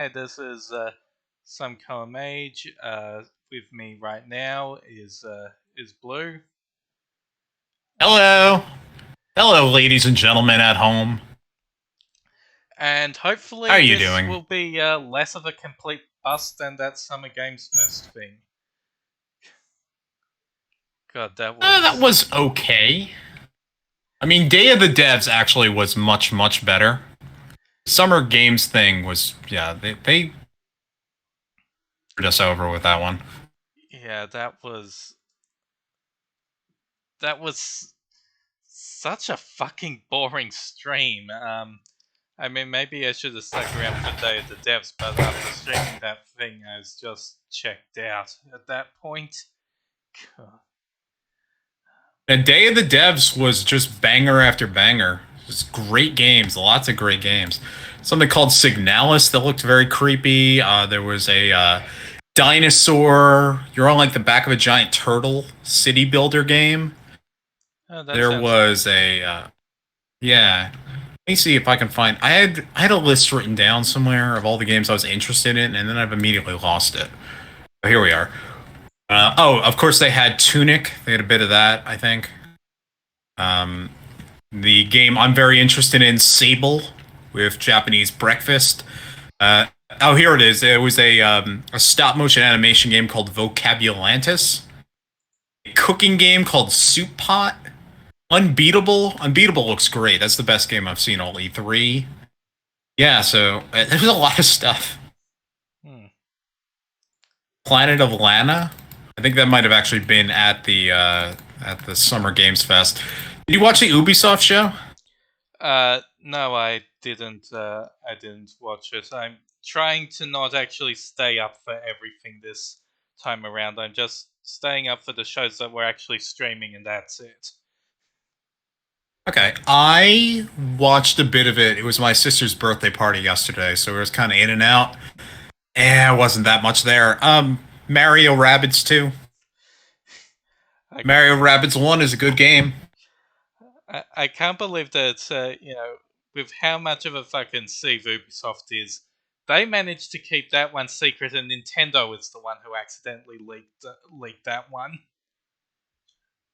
Hey, this is some Mage. With me right now is Blue, Hello. Hello, ladies and gentlemen at home. and How hopefully are you this doing? will be less of a complete bust than that Summer Games Fest thing. God, that That was was okay. I mean, Day of the Devs actually was much, much better. Summer Games thing was, yeah, they screwed us over with that one. yeah, that was such a fucking boring stream. I mean, maybe I should have stuck around for Day of the Devs, but after streaming that thing, I was just checked out at that point. God. And Day of the Devs was just banger after banger. Just great games, lots of great games. Something called Signalis that looked very creepy. There was a dinosaur. You're on like the back of a giant turtle city builder game. Oh, that There sounds was interesting. a yeah. Let me see if I can find. I had a list written down somewhere of all the games I was interested in, and then I've immediately lost it. But here we are. Of course they had Tunic. They had a bit of that, I think. Um, the game I'm very interested in, Sable, with Japanese breakfast. Uh, Here it is. It was a stop motion animation game called Vocabulantis. A cooking game called Soup Pot. Unbeatable. Unbeatable looks great. That's the best game I've seen all E3. Yeah, so there's a lot of stuff. Hmm. Planet of Lana. I think that might have actually been at the Summer Games Fest. Did you watch the Ubisoft show? No, I didn't. I didn't watch it. I'm trying to not actually stay up for everything this time around. I'm just staying up for the shows that we're actually streaming, and that's it. Okay, I watched a bit of it. It was my sister's birthday party yesterday, so it was kind of in and out. It wasn't that much there. Mario Rabbids 2. I, Mario Rabbids 1 is a good game. I can't believe that. With how much of a fucking sieve Ubisoft is, they managed to keep that one secret, and Nintendo is the one who accidentally leaked that one.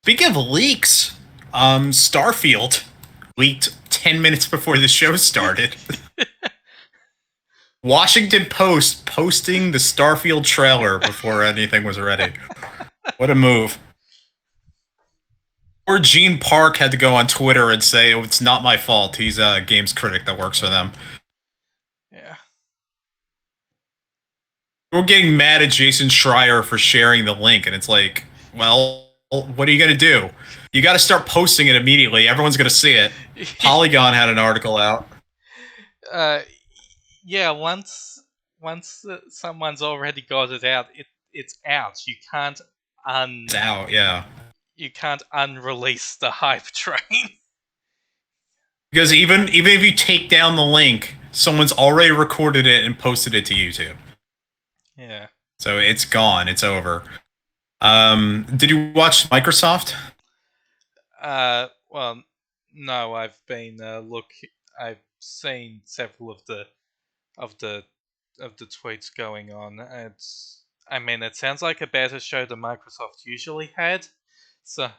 Speaking of leaks, Starfield leaked 10 minutes before the show started. Washington Post posting the Starfield trailer before anything was ready. What a move. Or Gene Park had to go on Twitter and say, oh, it's not my fault. He's a games critic that works for them. Yeah. We're getting mad at Jason Schreier for sharing the link, and it's like, well, what are you going to do? You got to start posting it immediately. Everyone's going to see it. Polygon had an article out. uh, yeah. Once someone's already got it out, it's out. It's out, yeah. You can't unrelease the hype train. Because even if you take down the link, someone's already recorded it and posted it to YouTube. Yeah. So it's gone. It's over. Did you watch Microsoft? Well, no. I've seen several of the of the tweets going on. It's. I mean, it sounds like a better show than Microsoft usually had. So,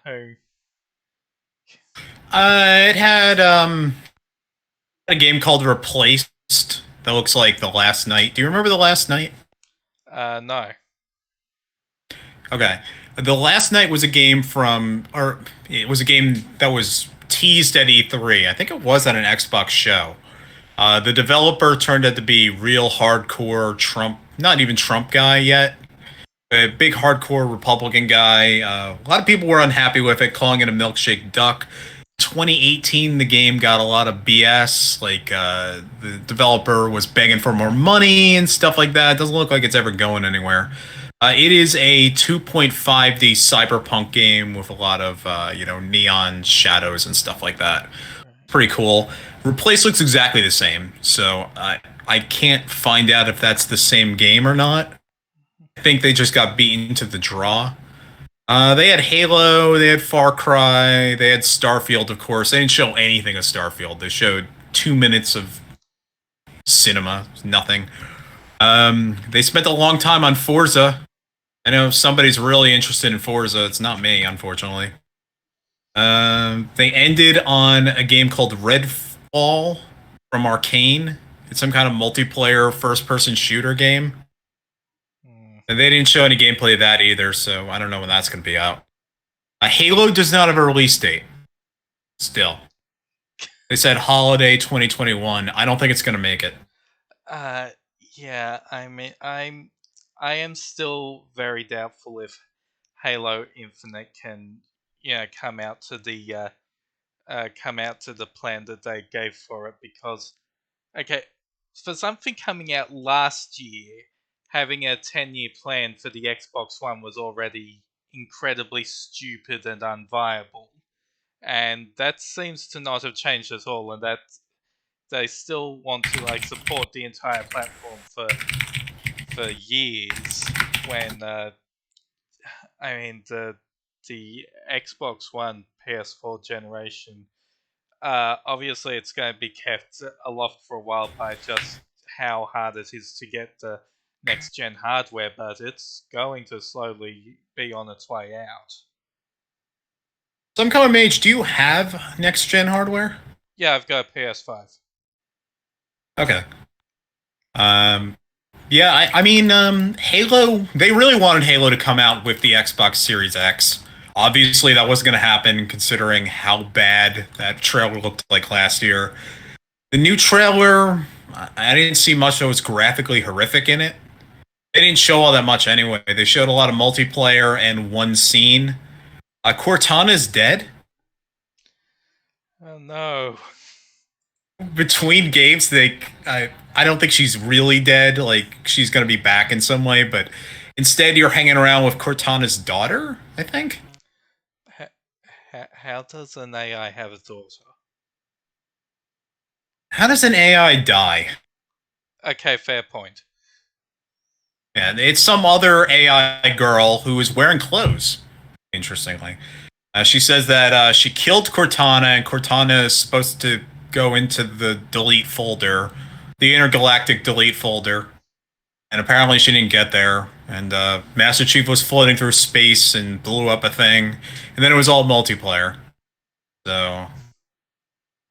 It had a game called Replaced that looks like The Last Night. Do you remember The Last Night? no. Okay. The Last Night was a game or it was a game that was teased at E3. I think it was at an Xbox show. The developer turned out to be real hardcore Trump, not even Trump guy yet. A big hardcore Republican guy. A lot of people were unhappy with it, calling it a milkshake duck. 2018, the game got a lot of BS. Like the developer was begging for more money and stuff like that. It doesn't look like it's ever going anywhere. It is a 2.5D cyberpunk game with a lot of neon shadows and stuff like that. Pretty cool. Replace looks exactly the same, so I can't find out if that's the same game or not. I think they just got beaten to the draw. They had Halo, they had Far Cry, they had Starfield, of course. They didn't show anything of Starfield. They showed 2 minutes of cinema, nothing. They spent a long time on Forza. I know somebody's really interested in Forza. It's not me, unfortunately. They ended on a game called Redfall from Arcane. It's some kind of multiplayer first-person shooter game. Hmm. And they didn't show any gameplay of that either, so I don't know when that's going to be out. Halo does not have a release date. Still, they said holiday 2021. I don't think it's going to make it. Uh, yeah. I mean, I am still very doubtful if Halo Infinite can, come out to the plan that they gave for it, because okay, for something coming out last year, having a 10-year plan for the Xbox One was already incredibly stupid and unviable. And that seems to not have changed at all, and that they still want to support the entire platform for years. When I mean the Xbox One PS4 generation, obviously it's going to be kept aloft for a while by just how hard it is to get the next gen hardware, but it's going to slowly be on its way out. Some Color Mage, do you have next gen hardware? Yeah, I've got a PS5. Okay. Um, yeah, I mean, Halo. They really wanted Halo to come out with the Xbox Series X. Obviously, that wasn't going to happen, considering how bad that trailer looked like last year. The new trailer, I didn't see much that was graphically horrific in it. They didn't show all that much anyway. They showed a lot of multiplayer and one scene. Cortana's dead. Oh no. Between games, I don't think she's really dead. Like she's gonna be back in some way, but instead you're hanging around with Cortana's daughter. I think. How does an AI have a daughter? How does an AI die? Okay, fair point. And it's some other AI girl who is wearing clothes. Interestingly, she says that she killed Cortana, and Cortana is supposed to go into the delete folder, the intergalactic delete folder. And apparently she didn't get there. And Master Chief was floating through space and blew up a thing. And then it was all multiplayer. So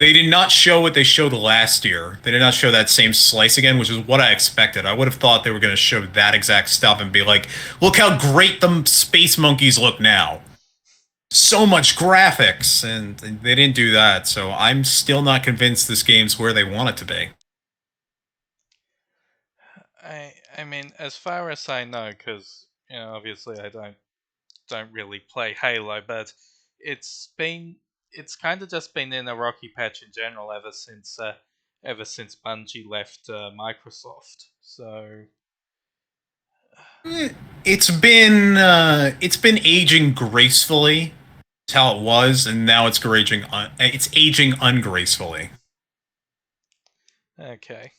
they did not show what they showed last year. They did not show that same slice again, which is what I expected. I would have thought they were going to show that exact stuff and be like, look how great the space monkeys look now. So much graphics. And they didn't do that. So I'm still not convinced this game's where they want it to be. I mean, as far as I know, because obviously I don't really play Halo, but it's been it's kind of just been in a rocky patch in general ever since Bungie left Microsoft. So It's been aging gracefully. It's how it was, and now it's aging ungracefully. okay.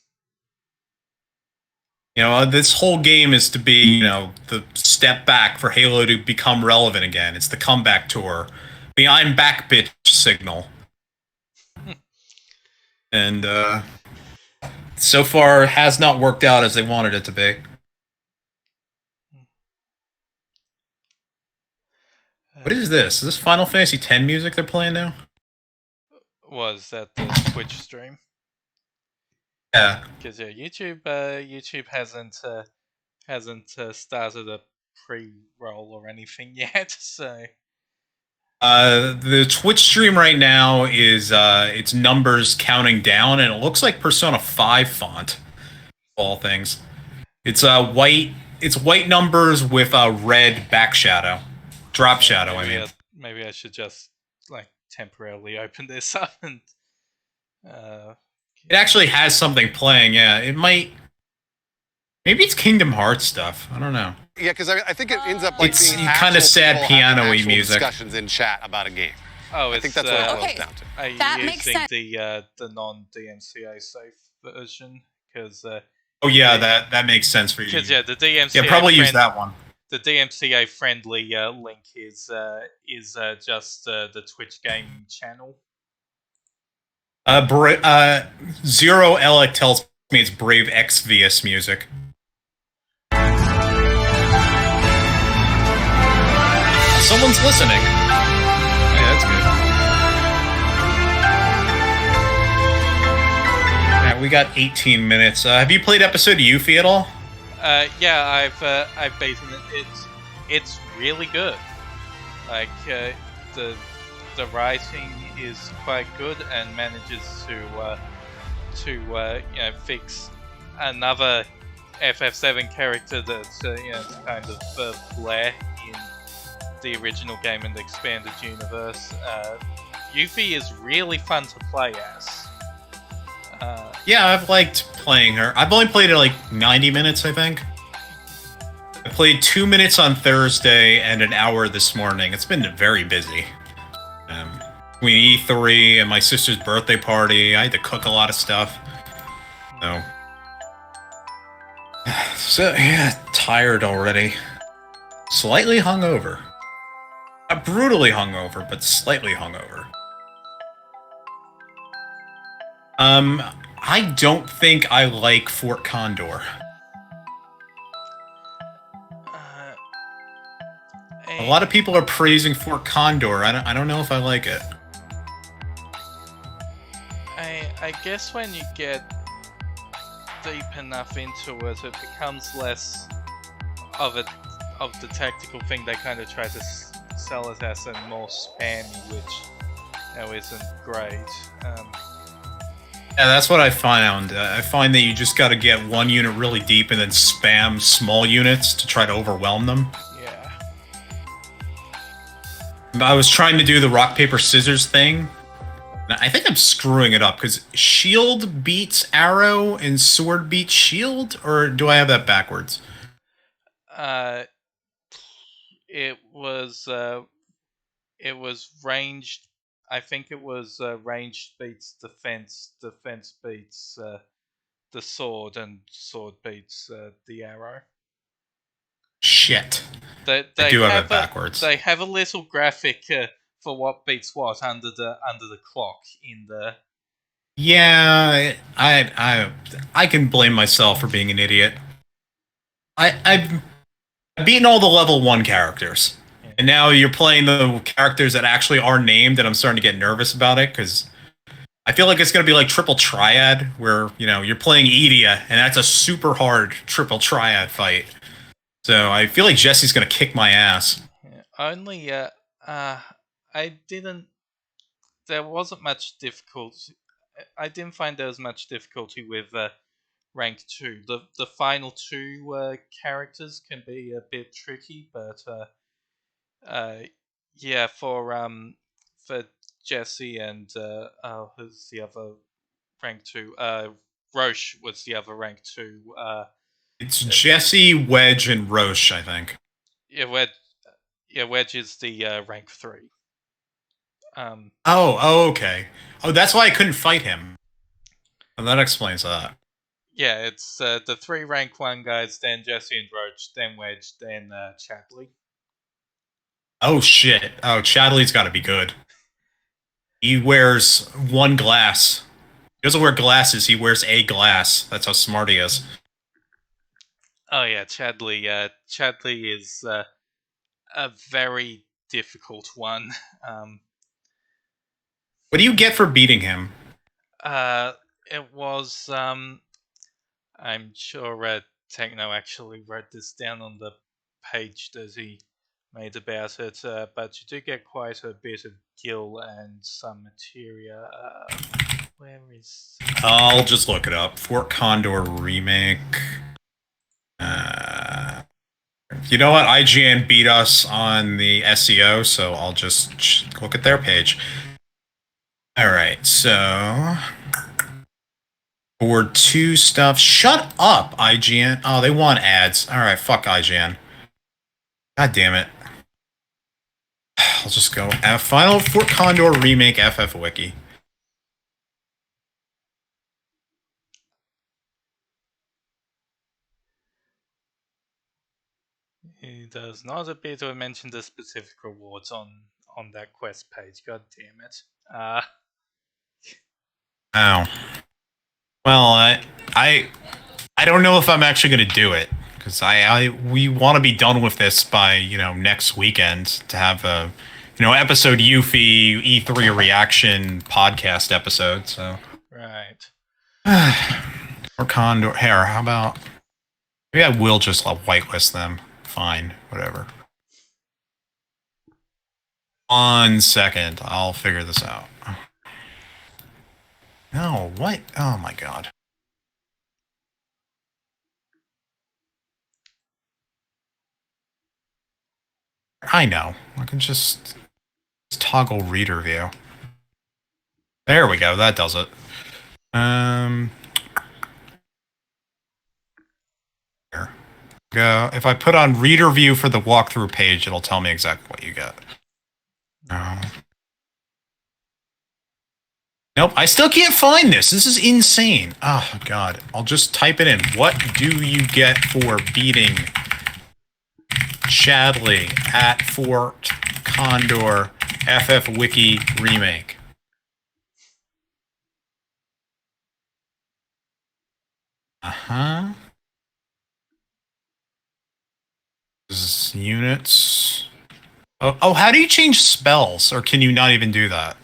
This whole game is to be, the step back for Halo to become relevant again. It's the comeback tour, the "I'm back, bitch" signal, and so far has not worked out as they wanted it to be. What is this? Is this Final Fantasy X music they're playing now? Was that the Twitch stream? Yeah. Because YouTube hasn't started a pre-roll or anything yet. So The Twitch stream right now is its numbers counting down, and it looks like Persona 5 font. Of all things, it's white. It's white numbers with a red back shadow, drop shadow. Maybe I should just temporarily open this up and. It actually has something playing. Yeah, it might. Maybe it's Kingdom Hearts stuff. I don't know. Yeah, because I think it ends up It's being kind of sad piano-y music. Discussions in chat about a game. Oh, I think that's what it boils down to. Are you That makes using sense. the non-DMCA safe version? Because Oh yeah, that makes sense for you. the DMCA Yeah, probably use that one. The DMCA friendly link is just the Twitch gaming channel. Zero Elec tells me it's Brave Exvius music. someone's listening. Hey, that's good. Yeah, we got 18 minutes. Have you played episode of Yuffie at all? Yeah, I've beaten it. It's really good. Like the writing is quite good and manages to fix another FF7 character that's kind of flair in the original game and the expanded universe. Yuffie is really fun to play as. Yeah, I've liked playing her. I've only played it like 90 minutes, I think. I played 2 minutes on Thursday and an hour this morning. It's been very busy. Between E3 and my sister's birthday party, I had to cook a lot of stuff. So yeah, tired already. Slightly hungover. Not brutally hungover, but slightly hungover. I don't think I like Fort Condor. A lot of people are praising Fort Condor. I don't know if I like it. I guess when you get deep enough into it, it becomes less of the tactical thing they kind of try to sell it as, and more spammy, which isn't great. Yeah, that's what I found. I find that you just got to get one unit really deep and then spam small units to try to overwhelm them. Yeah. I was trying to do the rock, paper, scissors thing. I think I'm screwing it up, because shield beats arrow and sword beats shield? Or do I have that backwards? It was ranged. I think it was ranged beats defense, defense beats the sword, and sword beats the arrow. Shit. They do have it backwards. They have a little graphic for what beats what under the clock in the. Yeah, I can blame myself for being an idiot. I've beaten all the level 1 characters. Yeah. And now you're playing the characters that actually are named, and I'm starting to get nervous about it, because I feel like it's going to be like Triple Triad, where, you're playing Edia, and that's a super hard Triple Triad fight. So I feel like Jesse's going to kick my ass. Yeah, only, I didn't... There wasn't much difficulty. I didn't find there was much difficulty with rank 2. The final 2 characters can be a bit tricky, but yeah, for Jesse and who's the other rank 2? Roche was the other rank 2. It's Jesse, Wedge, and Roche, I think. Yeah, Wedge is the rank 3. Oh, okay. Oh, that's why I couldn't fight him. Well, that explains that. Yeah, it's the 3 rank 1 guys, then Jesse and Roach, then Wedge, then Chadley. Oh shit. Oh, Chadley's gotta be good. He wears 1 glass. He doesn't wear glasses, he wears a glass. That's how smart he is. Oh yeah, Chadley. Chadley is a very difficult one. What do you get for beating him? It was I'm sure Techno actually wrote this down on the page that he made about it, but you do get quite a bit of gil and some materia. Where is... I'll just look it up. Fort Condor Remake. You know what? IGN beat us on the SEO, so I'll just look at their page. Alright, so... For 2 stuff. Shut up, IGN. Oh, they want ads. Alright, fuck IGN. God damn it. I'll just go. Final Fort Condor Remake FFWiki. He does not appear to have mentioned the specific rewards on that quest page. God damn it. Oh. Well, I don't know if I'm actually going to do it, because we want to be done with this by next weekend to have a episode Yuffie E3 reaction podcast episode. So Right. or Condor Hair. How about maybe I will just whitelist them. Fine, whatever. 1 second, I'll figure this out. No, what? Oh my god. I know. I can just toggle reader view. There we go. That does it. Here. Go. If I put on reader view for the walkthrough page, it'll tell me exactly what you get. Nope, I still can't find this. This is insane. Oh, God. I'll just type it in. What do you get for beating Chadley at Fort Condor FFWiki remake? Uh-huh. This is units. Oh, how do you change spells? Or can you not even do that?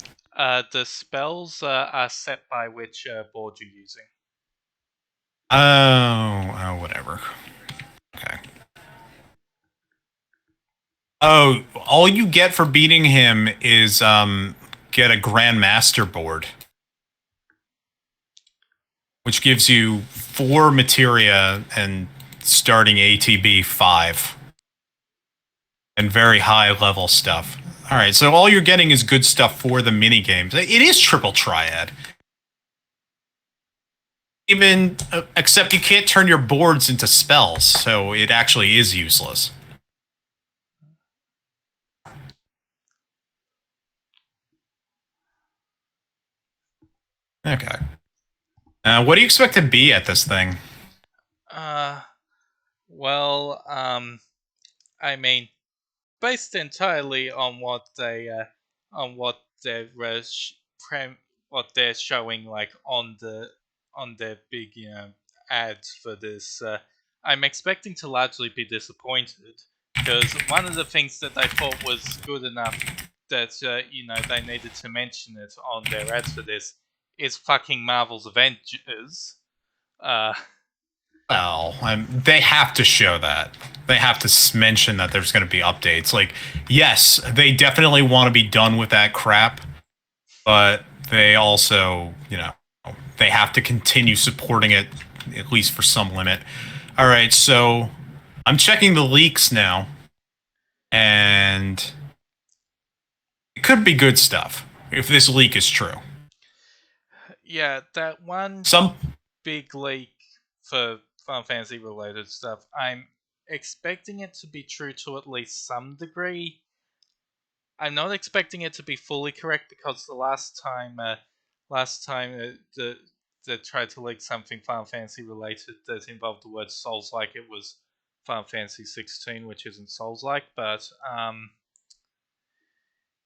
The spells are set by which board you're using. Oh, whatever. Okay. Oh, all you get for beating him is get a Grandmaster board, which gives you 4 materia and starting ATB 5, and very high level stuff. All right, so all you're getting is good stuff for the mini games. It is triple triad. Even except you can't turn your boards into spells, so it actually is useless. Okay. What do you expect to be at this thing? Well, I mean, based entirely on what they're what they're showing, like on their big ads for this, I'm expecting to largely be disappointed, because one of the things that I thought was good enough that they needed to mention it on their ads for this is fucking Marvel's Avengers. Well, they have to show that. They have to mention that there's going to be updates. Like, yes, they definitely want to be done with that crap, but they also, they have to continue supporting it, at least for some limit. All right, so I'm checking the leaks now, and it could be good stuff if this leak is true. Yeah, that one big leak for Final Fantasy related stuff, I'm expecting it to be true to at least some degree. I'm not expecting it to be fully correct, because the last time they tried to leak something Final Fantasy related that involved the word Souls-like, it was Final Fantasy 16, which isn't Souls-like, but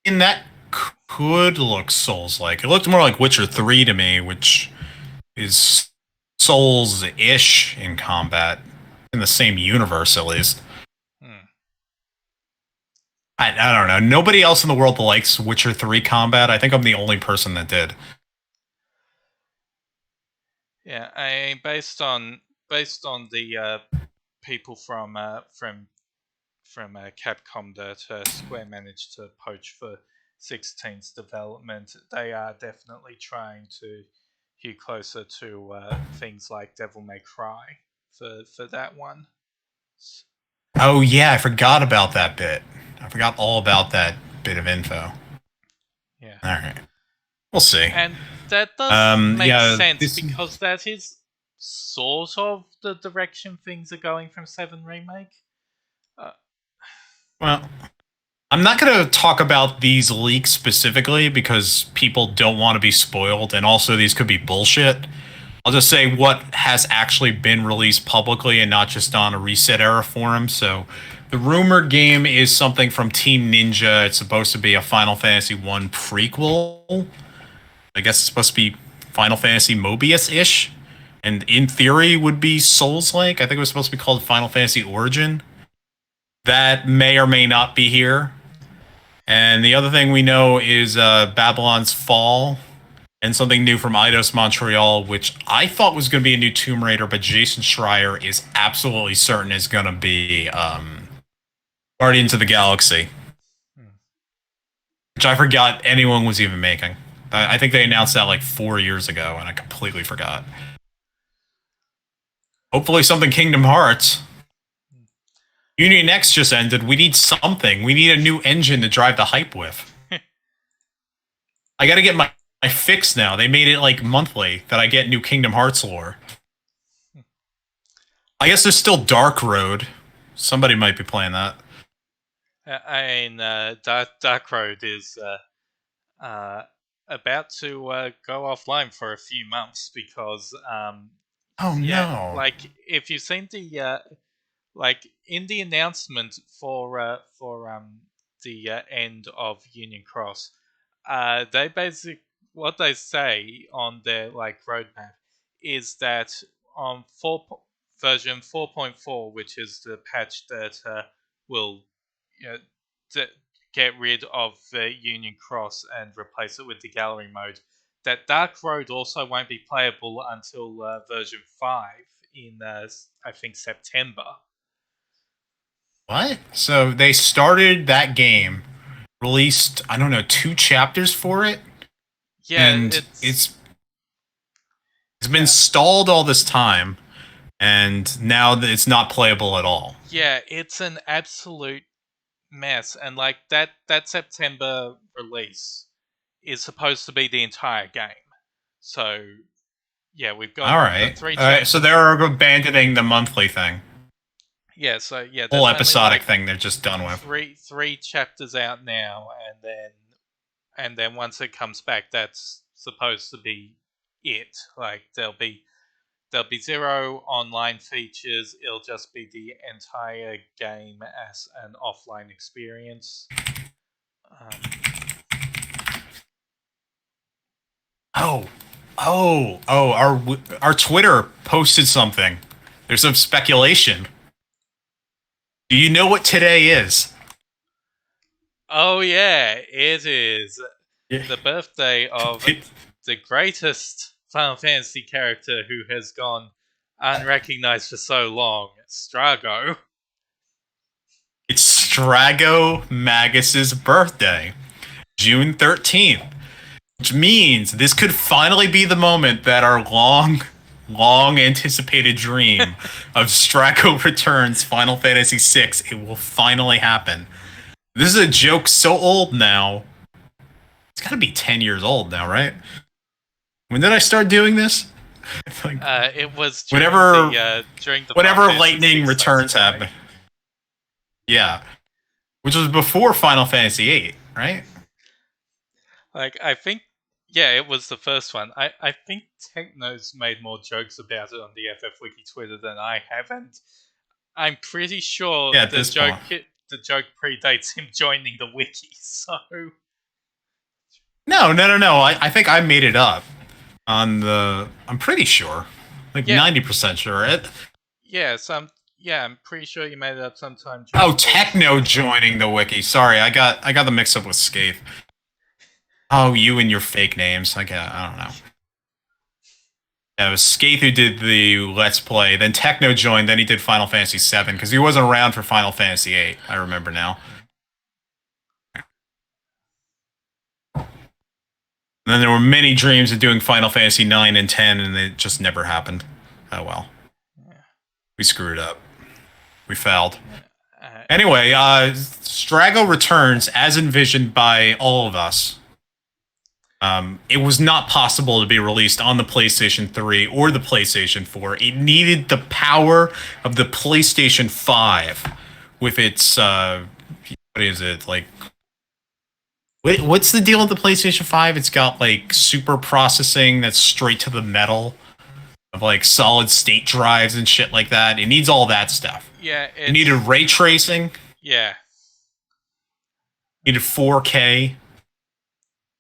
and that could look Souls-like. It looked more like Witcher 3 to me, which is Souls-ish in combat, in the same universe at least. I don't know. Nobody else in the world likes Witcher 3 combat. I think I'm the only person that did. Yeah, based on the people from Capcom that Square managed to poach for 16's development, they are definitely trying to hew closer to things like Devil May Cry for that one. Oh yeah, I forgot about that bit. I forgot all about that bit of info. Yeah. All right. We'll see. And that does make sense, because that is sort of the direction things are going from 7 Remake. Well, I'm not going to talk about these leaks specifically because people don't want to be spoiled, and also these could be bullshit. I'll just say what has actually been released publicly and not just on a Reset Era forum. So the rumored game is something from Team Ninja. It's supposed to be a Final Fantasy 1 prequel. I guess it's supposed to be Final Fantasy Mobius-ish. and in theory would be Souls-like. I think it was supposed to be called Final Fantasy Origin. That may or may not be here. And the other thing we know is Babylon's Fall and something new from Eidos Montreal, which I thought was going to be a new Tomb Raider, but Jason Schreier is absolutely certain is going to be Guardians of the Galaxy, which I forgot anyone was even making. I think they announced that like 4 years ago, and I completely forgot. Hopefully something Kingdom Hearts. Union X just ended. We need something. We need a new engine to drive the hype with. I gotta get my fix now. They made it like monthly that I get new Kingdom Hearts lore. I guess there's still Dark Road. Somebody might be playing that. I mean, Dark Road is about to go offline for a few months because no! Like if you've seen the like in the announcement for the end of Union Cross, they what they say on their like roadmap is that on version 4.4, which is the patch that will get rid of Union Cross and replace it with the gallery mode, that Dark Road also won't be playable until version 5 in I think September. What? So they started that game, released, I don't know, 2 chapters for it? Yeah, and it's been stalled all this time, and now it's not playable at all. Yeah, it's an absolute mess, and like that September release is supposed to be the entire game. So yeah, we've got all right. The 3 all right, so they're abandoning the monthly thing. Yeah, so yeah, whole episodic thing they're just done with. Three chapters out now, and then once it comes back, that's supposed to be it. Like there'll be 0 online features. It'll just be the entire game as an offline experience. Our Twitter posted something. There's some speculation. Do you know what today is? Oh yeah, it is the birthday of the greatest Final Fantasy character who has gone unrecognized for so long, Strago. It's Strago Magus's birthday, June 13th, which means this could finally be the moment that our long anticipated dream of Strago Returns Final Fantasy VI, it will finally happen. This is a joke so old now. It's got to be 10 years old now, right? When did I start doing this? Like, it was during the whenever Lightning Returns happened. Yeah. Which was before Final Fantasy VIII, right? Like, I think, yeah, it was the first one. I think Techno's made more jokes about it on the FFWiki Twitter than I have, and I'm pretty sure the joke predates him joining the wiki, so... No. I think I made it up on the... I'm pretty sure. Like, 90% sure. I'm pretty sure you made it up sometime. Techno joining the wiki. Sorry, I got the mix up with Scathe. Oh, you and your fake names. I don't know. Yeah, it was Scathe who did the Let's Play. Then Techno joined. Then he did Final Fantasy VII because he wasn't around for Final Fantasy VIII. I remember now. And then there were many dreams of doing Final Fantasy 9 and 10, and it just never happened. Oh well. We screwed up. We failed. Anyway, Strago Returns, as envisioned by all of us. It was not possible to be released on the PlayStation 3 or the PlayStation 4. It needed the power of the PlayStation 5 with its, what is it, like... What's the deal with the PlayStation 5? It's got, like, super processing that's straight to the metal. Of, like, solid state drives and shit like that. It needs all that stuff. Yeah, it needed ray tracing. Yeah. It needed 4K.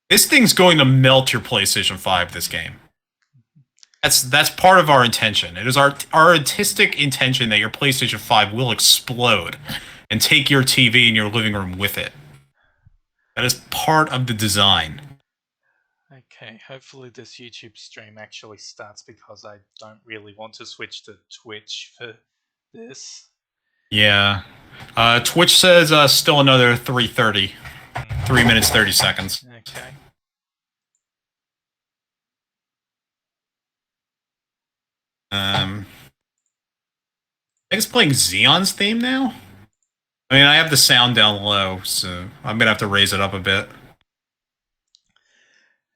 This thing's going to melt your PlayStation 5, this game. That's part of our intention. It is our artistic intention that your PlayStation 5 will explode and take your TV in your living room with it. That is part of the design. Okay, hopefully this YouTube stream actually starts because I don't really want to switch to Twitch for this. Yeah. Twitch says still another 3:30. 3 minutes 30 seconds. Okay. I think it's playing Xeon's theme now? I mean, I have the sound down low, so I'm gonna have to raise it up a bit.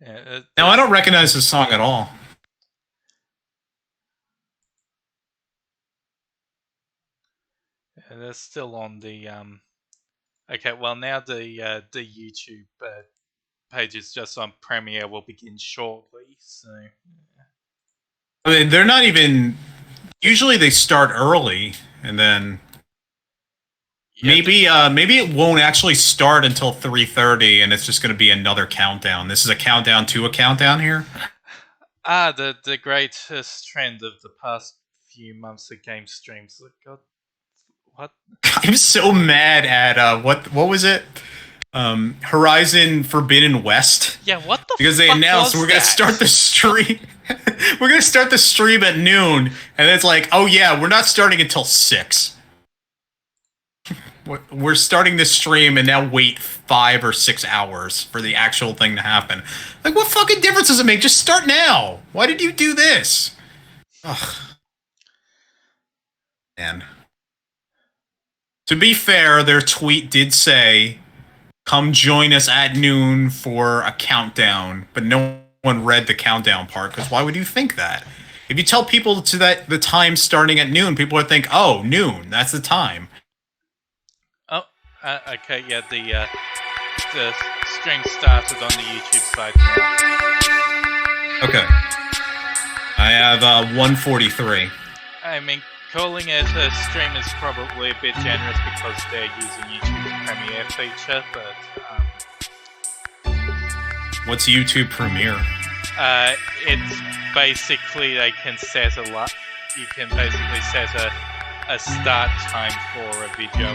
Yeah, Now, I don't recognize this song at all. They're still on the Okay, well now the YouTube page is just on Premiere. Will begin shortly, so. I mean, they're not even. Usually, they start early, and then maybe it won't actually start until 3:30, and it's just going to be another countdown. This is a countdown to a countdown here. The greatest trend of the past few months of game streams. God, what? I'm so mad at what was it? Horizon Forbidden West. Yeah, what the? Because they announced we're gonna start the stream. We're gonna start the stream at noon, and it's like, oh yeah, we're not starting until 6. We're starting this stream and now wait 5 or 6 hours for the actual thing to happen. Like, what fucking difference does it make? Just start now. Why did you do this? Ugh. Man. To be fair, their tweet did say, come join us at noon for a countdown, but no one read the countdown part, because why would you think that? If you tell people to that the time starting at noon, people would think, oh, noon, that's the time. Oh, okay, yeah, the stream started on the YouTube side now. Okay. I have 143. I mean, calling it a stream is probably a bit generous because they're using YouTube's Premiere feature, but what's YouTube Premiere? It's basically they can set a lot. You can basically set a start time for a video,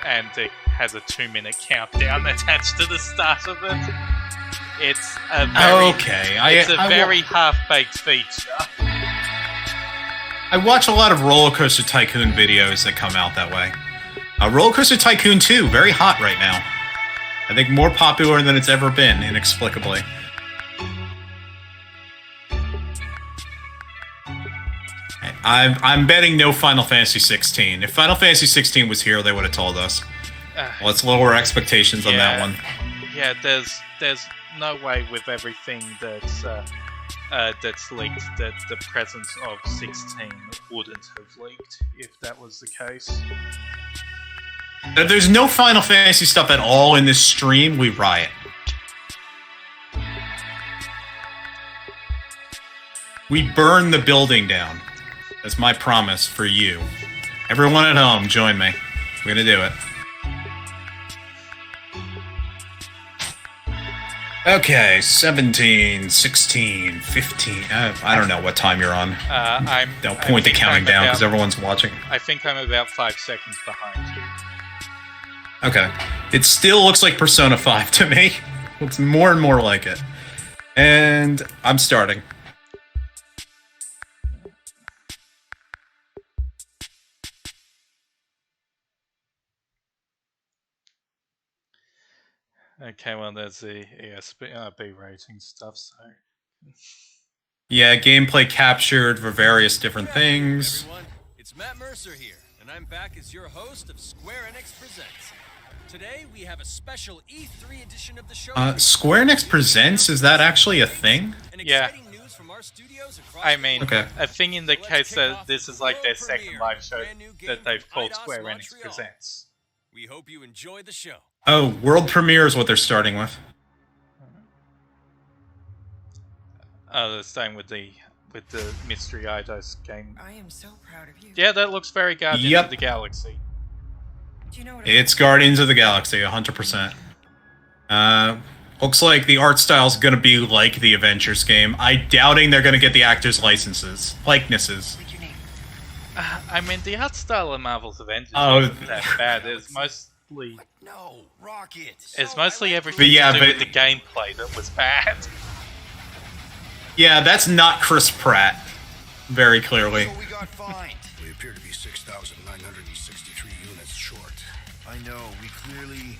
and it has a 2-minute countdown attached to the start of it. It's a very half-baked feature. I watch a lot of Roller Coaster Tycoon videos that come out that way. Roller Coaster Tycoon 2, very hot right now. I think more popular than it's ever been, inexplicably. I'm betting no Final Fantasy 16. If Final Fantasy 16 was here, they would have told us. Let's lower expectations on that one. Yeah, there's no way with everything that's leaked that the presence of 16 wouldn't have leaked if that was the case. If there's no Final Fantasy stuff at all in this stream, we riot. We burn the building down. That's my promise for you. Everyone at home, join me. We're gonna do it. Okay, 17, 16, 15. I don't know what time you're on. Don't point the counting down because everyone's watching. I think I'm about 5 seconds behind you. Okay. It still looks like Persona 5 to me. Looks more and more like it. And I'm starting. Okay, well, there's the ESB rating stuff, so. Yeah, gameplay captured for various different things. Everyone, it's Matt Mercer here, and I'm back as your host of Square Enix Presents. Today we have a special E3 edition of the show. Square Enix Presents? Is that actually a thing? Yeah. News from our studios across I mean, okay. A thing in the case that this is like their second live show that they've called Square Enix Presents. We hope you enjoy the show. Oh, world premiere is what they're starting with. Oh, they're starting with the Mystery Eidos game. I am so proud of you. Yeah, that looks very Guardians of the Galaxy. Do you know what It's Guardians of the Galaxy, 100%. Looks like the art style is going to be like the Avengers game. I doubting they're going to get the actors' likenesses. I mean, the art style of Marvel's Avengers isn't that bad. It's mostly No, Rocket. it's mostly everything yeah, to do but- with the gameplay that was bad. Yeah, that's not Chris Pratt. Very clearly. So we got fined. We appear to be 6,963 units short. I know, we clearly...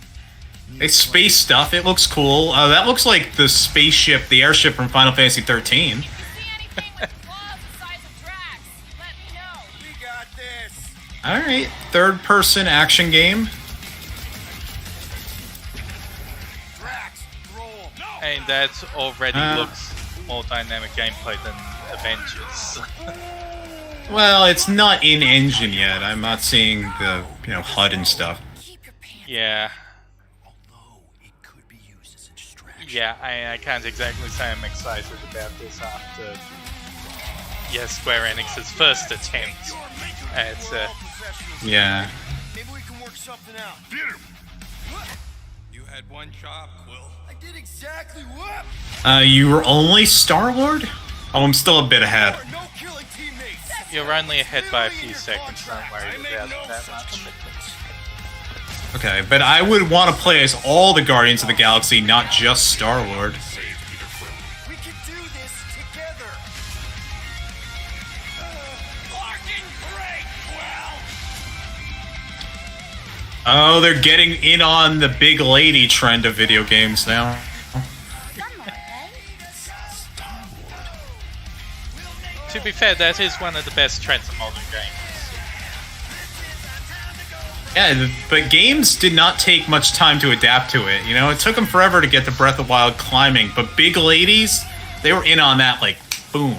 Hey, space stuff, it looks cool. That looks like the spaceship, the airship from Final Fantasy 13. We got this. Alright, third-person action game. Drax, roll. No. And that already looks more dynamic gameplay than Avengers. Well, it's not in-engine yet. I'm not seeing the, HUD and stuff. Yeah. Although it could be used as a distraction. Yeah, I can't exactly say I'm excited about this after Square Enix's first attempt at Yeah. Maybe we can work something out. You had one job, Quill. I did exactly what? You were only Star-Lord? Oh, I'm still a bit ahead. No killing teammates. You're only ahead by a few seconds, don't worry about that much. Okay, but I would want to play as all the Guardians of the Galaxy, not just Star-Lord. We can do this together. Fucking great, Quill. Oh, they're getting in on the big lady trend of video games now. To be fair, that is one of the best trends of modern games. Yeah, but games did not take much time to adapt to it. It took them forever to get the Breath of the Wild climbing, but big ladies, they were in on that like boom.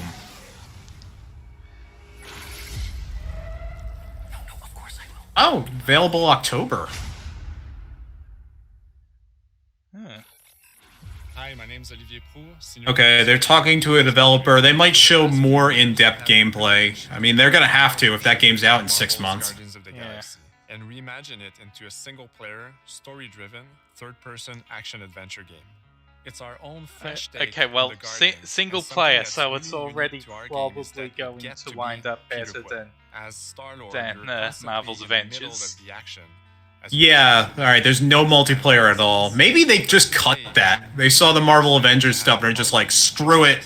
No, of course I will. Oh, available October. Hi, my name's Olivier Prou, senior. Okay, they're talking to a developer. They might show more in-depth gameplay. I mean, they're gonna have to if that game's out in 6 months. Guardians of the Galaxy, and reimagine it into a single-player, story-driven, third-person action-adventure game. It's our own fresh take Okay, on well, the Guardians, single and something player, that's so really it's unique already to our game is probably that you going get to be wind up Peter better Quill. than As Star-Lord, than, you're constantly Marvel's in the middle Avengers. of the action, as you Yeah, alright, there's no multiplayer at all. Maybe they just cut that. They saw the Marvel Avengers stuff and they're just like, screw it.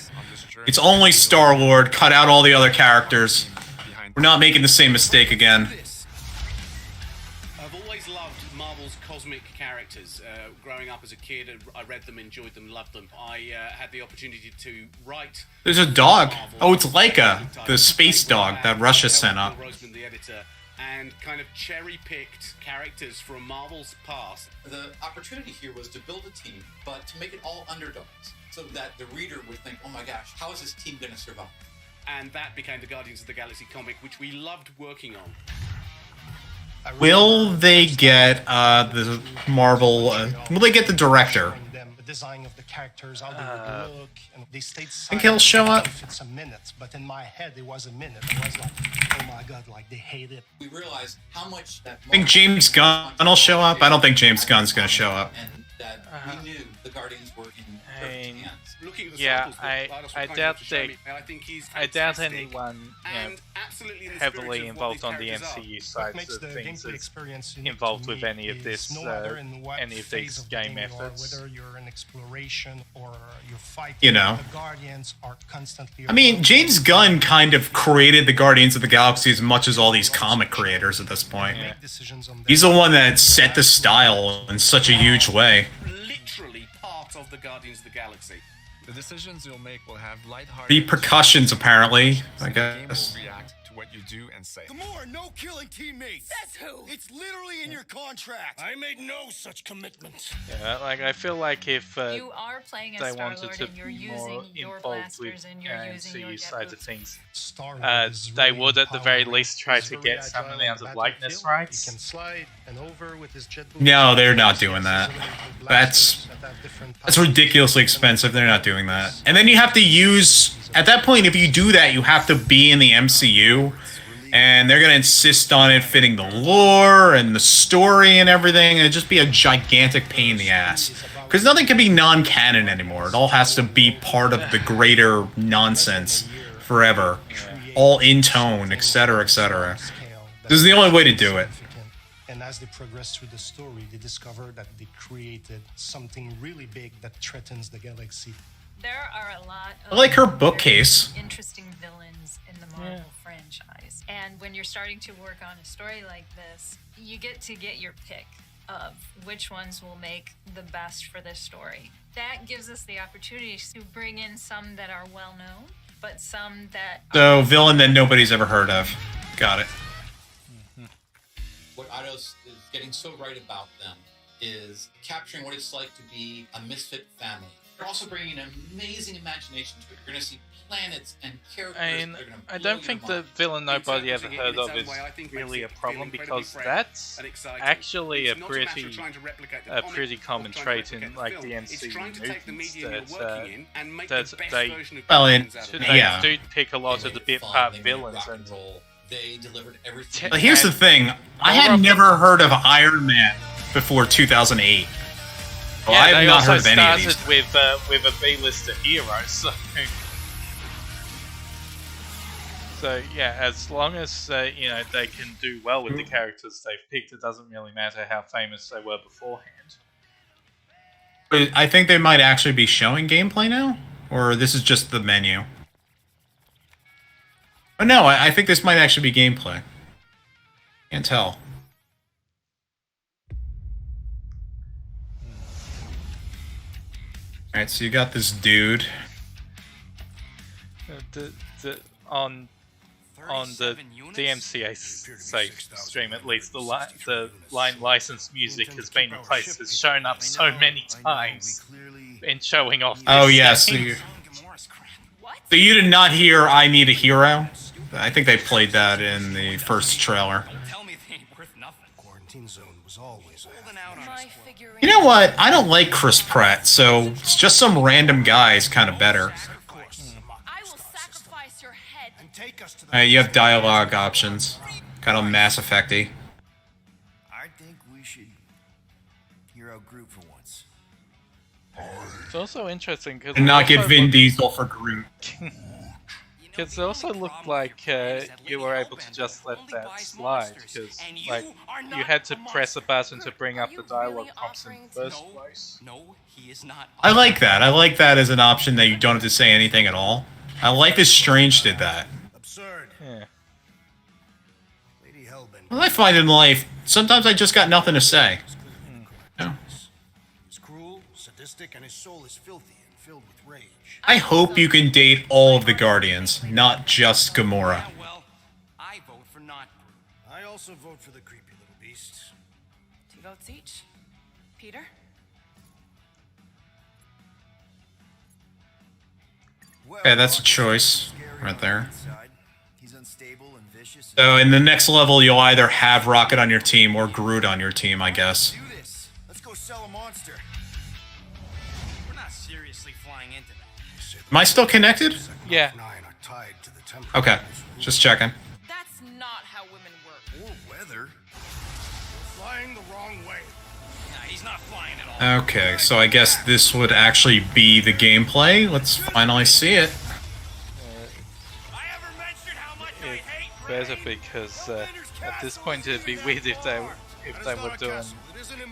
It's only Star-Lord, cut out all the other characters. We're not making the same mistake again. I've always loved Marvel's cosmic characters. Growing up as a kid, I read them, enjoyed them, loved them. I had the opportunity to write. There's a dog. Oh, it's Laika, the space dog that Russia sent up. Roseman, the editor, and kind of cherry-picked characters from Marvel's past. The opportunity here was to build a team, but to make it all underdogs, so that the reader would think, oh my gosh, how is this team going to survive? And that became the Guardians of the Galaxy comic, which we loved working on. Will they get the Marvel? Will they get the director? The design of the characters, how they would look, and they stayed Think he'll show up? If it's a minute, but in my head it was a minute. It was like, oh my god, like they hate it. We realized how much that. I think James Gunn will show up. I don't think James Gunn's gonna show up. And that we knew the Guardians were in perfect hands. Looking at the Yeah, samples that Bartos were I kind doubt enough to show they. me, I think he's I doubt fantastic. anyone, And absolutely in the heavily spirit of what involved on the these characters MCU What sides makes of the things gameplay is experience unique involved to with me any of is this, no matter in what any of phase these of the game you are, efforts. whether you're in exploration or you're fighting. You know. The Guardians are constantly. I mean, James Gunn kind of created the Guardians of the Galaxy as much as all these comic creators at this point. Make decisions on He's the one that set the style in such a huge way. literally part of the Guardians of the Galaxy. The decisions you'll make will have lighthearted. Repercussions, apparently. so I the game guess. will react to what you do and say. Gamora, no killing teammates. Says who? It's literally in your contract. I made no such commitment. Yeah, like I feel like if You are playing they as wanted Star-Lord to and you're be more using your involved with blasters and you're using your MCU jet sides of boots. things, Star-Lord is they really would at the very empowering. least try He's to very get some agile amount on of the likeness battlefield. rights. He can slide and over with his jet boots. No, they're not doing that. He has eliminated That's- blasters that have different That's powers. ridiculously expensive. They're not doing that. And then you have to use... At that point, if you do that, you have to be in the MCU. and they're gonna insist on it fitting the lore and the story and everything, and it'd just be a gigantic pain in the ass. Because nothing can be non-canon anymore. It all has to be part of the greater nonsense forever, all in tone, etc., etc. This is the only way to do it. And as they progress through the story, they discover that they created something really big that threatens the galaxy. There are a lot of I like her bookcase. interesting villains in the Marvel franchise. And when you're starting to work on a story like this, you get to get your pick of which ones will make the best for this story. That gives us the opportunity to bring in some that are well known, but some that So, villain that nobody's ever heard of. Got it. What Eidos is getting so right about them is capturing what it's like to be a misfit family. They're also bringing an amazing imagination to it. You're going to see planets and characters. I don't think the villain nobody ever heard of is really a problem, because that's actually a pretty common trait in like the MCU movies, that they do pick a lot of the bit part villains, and they delivered everything. But here's the thing: I had never heard of Iron Man before 2008. Well, I have not heard of any of these. with a B-lister hero, so yeah. As long as they can do well with the characters they've picked, it doesn't really matter how famous they were beforehand. But I think they might actually be showing gameplay now, or this is just the menu. Oh no, I think this might actually be gameplay. Can't tell. Alright, so you got this dude. On the DMCA safe stream, at least, the line licensed music has been replaced. It's shown up so many times in showing off this. Oh yes. So you did not hear "I Need a Hero"? I think they played that in the first trailer. You know what? I don't like Chris Pratt, so it's just some random guy is kind of better. You have dialogue options, kind of Mass Effect-y. I think we should hero group for once. It's also interesting because And not get Vin Diesel for Groot. Because it also looked like you were able to just let that slide, because like you had to press a button to bring up the dialogue prompts in the first place. No, he is not. I like that. I like that as an option that you don't have to say anything at all. Life is Strange did that. Absurd. Yeah. Lady Hellbender. Well, I find in life, sometimes I just got nothing to say. No. He's cruel, sadistic, and his soul is filthy and filled with rage. I hope you can date all of the Guardians, not just Gamora. Well, I vote for not. I also vote for the creepy little beast. 2 votes each. Peter? Okay, that's a choice right there. He's unstable and vicious. So in the next level, you'll either have Rocket on your team or Groot on your team, I guess. Do this. Let's go sell a monster. We're not seriously flying into that. Am I still connected? Yeah. Okay, just checking. That's not how women work. Or weather. We're flying the wrong way. Nah, he's not flying at all. Okay, so I guess this would actually be the gameplay. Let's finally see it. Better, because at this point it'd be weird if they were doing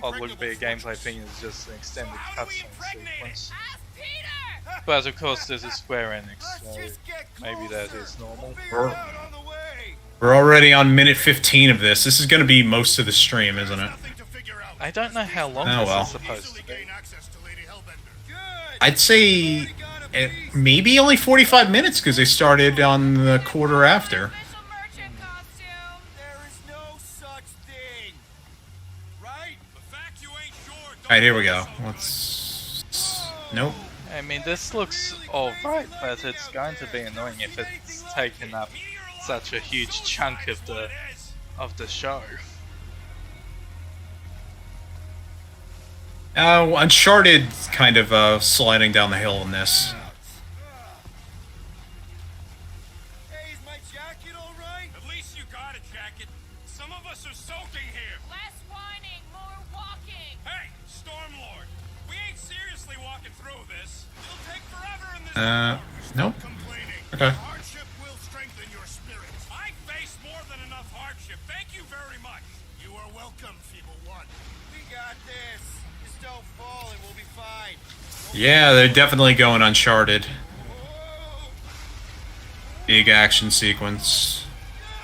what would be a gameplay thing is just an extended cutscene sequence. But of course this is Square Enix, so maybe that is normal. We're already on minute 15 of this. This is going to be most of the stream, isn't it? I don't know how long this is supposed to be. I'd say maybe only 45 minutes because they started on the quarter after. Alright, here we go. Nope. I mean, this looks alright, but it's going to be annoying if it's taken up such a huge chunk of the show. Uncharted kind of sliding down the hill in this. Hey, is my jacket all right? At least you got Some of us are soaking here. Less whining, more walking. Hey, Stormlord, we ain't seriously walking through this. It'll take forever in this. Nope. Complaining. Okay. Hardship will strengthen your spirit. I faced more than enough hardship. Thank you very much. You are welcome, Feeble One. We got this. Just don't fall and we'll be fine. Yeah, they're definitely going Uncharted. Big action sequence.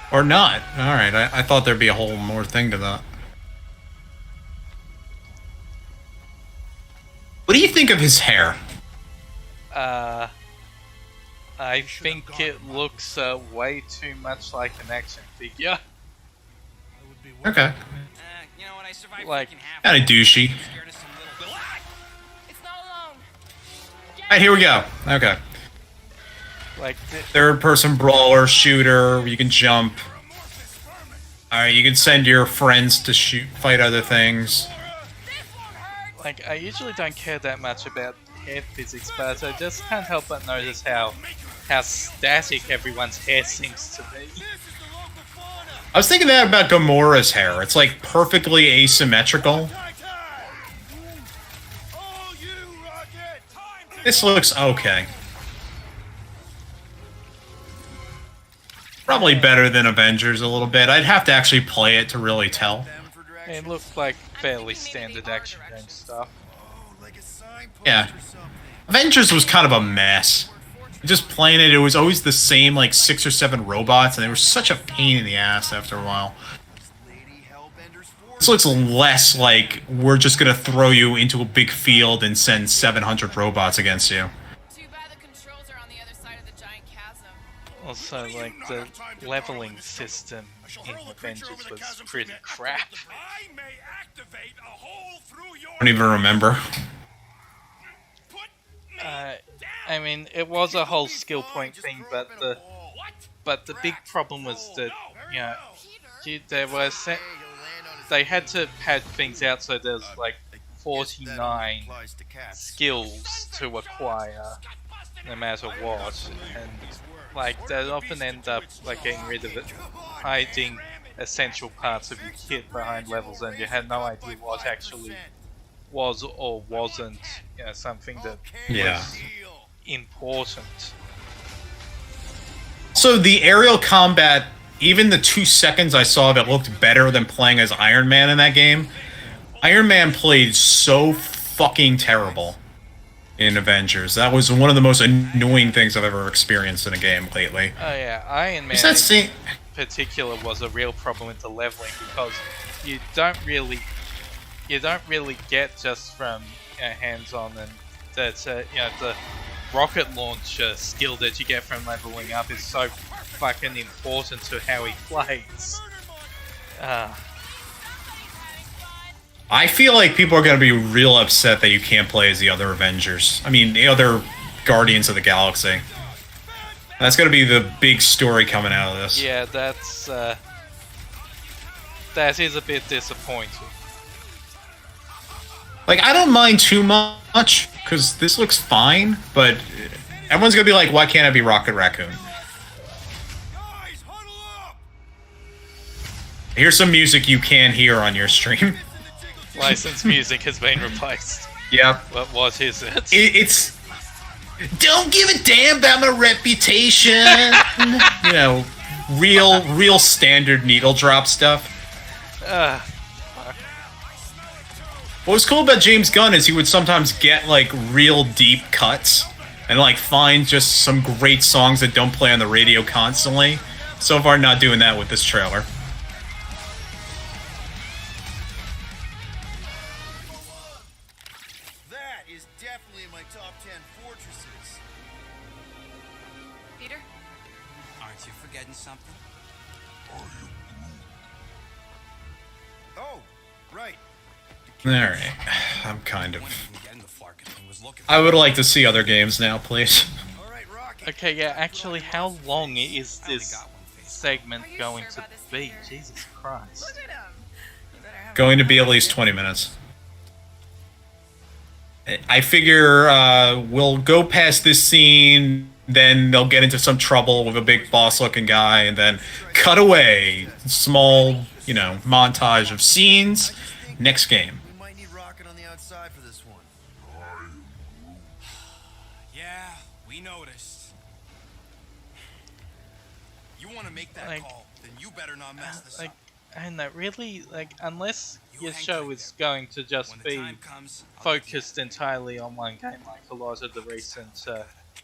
Or not. Alright, I thought there'd be a whole more thing to that. What do you think of his hair? I think it looks way too much like an action figure. Okay. You know what? I survived Like, Kinda douchey. It's not alone. Alright, here we go. Okay. like Third person brawler, shooter, you can jump. Alright, you can send your friends to fight other things. I usually don't care that much about hair physics, but I just can't help but notice how static everyone's hair seems to be. I was thinking that about Gamora's hair. It's like perfectly asymmetrical. This looks okay. Probably better than Avengers a little bit. I'd have to actually play it to really tell. It looked like fairly standard action game stuff. Yeah. Avengers was kind of a mess. Just playing it, it was always the same like 6 or 7 robots, and they were such a pain in the ass after a while. This looks less like we're just gonna throw you into a big field and send 700 robots against you. Also, like, the leveling system in Avengers was pretty crap. I don't even remember. I mean, it was a whole skill point thing, but the big problem was that, you know, they had to pad things out so there's like 49 skills to acquire, no matter what, and like they often end up like getting rid of it, hiding essential parts of your kit behind levels, and you had no idea what actually was or wasn't, you know, something that was important. So the aerial combat, even the 2 seconds I saw of it looked better than playing as Iron Man in that game. Iron Man played so fucking terrible in Avengers. That was one of the most annoying things I've ever experienced in a game lately. Oh yeah, Iron Man in particular was a real problem with the leveling, because you don't really get just from hands-on, and that you know, the rocket launcher skill that you get from leveling up is so fucking important to how he plays. I feel like people are going to be real upset that you can't play as the other Avengers. I mean, the other Guardians of the Galaxy. That's going to be the big story coming out of this. Yeah, that is a bit disappointing. Like, I don't mind too much, because this looks fine, but everyone's going to be like, why can't I be Rocket Raccoon? Here's some music you can hear on your stream. Licensed music has been replaced. Yep. What is it? It's... Don't give a damn about my reputation! You know, real standard needle drop stuff. What was cool about James Gunn is he would sometimes get, like, real deep cuts and, like, find just some great songs that don't play on the radio constantly. So far, not doing that with this trailer. That is definitely in my top 10 fortresses. Peter? Aren't you forgetting something? Oh, right. Alright. I'm kind of... I would like to see other games now, please. Okay, yeah, actually, how long is this segment going to be? Jesus Christ. Going to be at least 20 minutes. I figure we'll go past this scene, then they'll get into some trouble with a big boss-looking guy, and then cut away. Small you know, montage of scenes. Next game. We might need rocket on the outside for this one. Yeah, we noticed. You want to make that Like- call, then you better not mess this Like, up. and that really, like, unless You your hang show tight is there. going to just When the be time comes, I'll give you focused entirely on one game, like a lot of the recent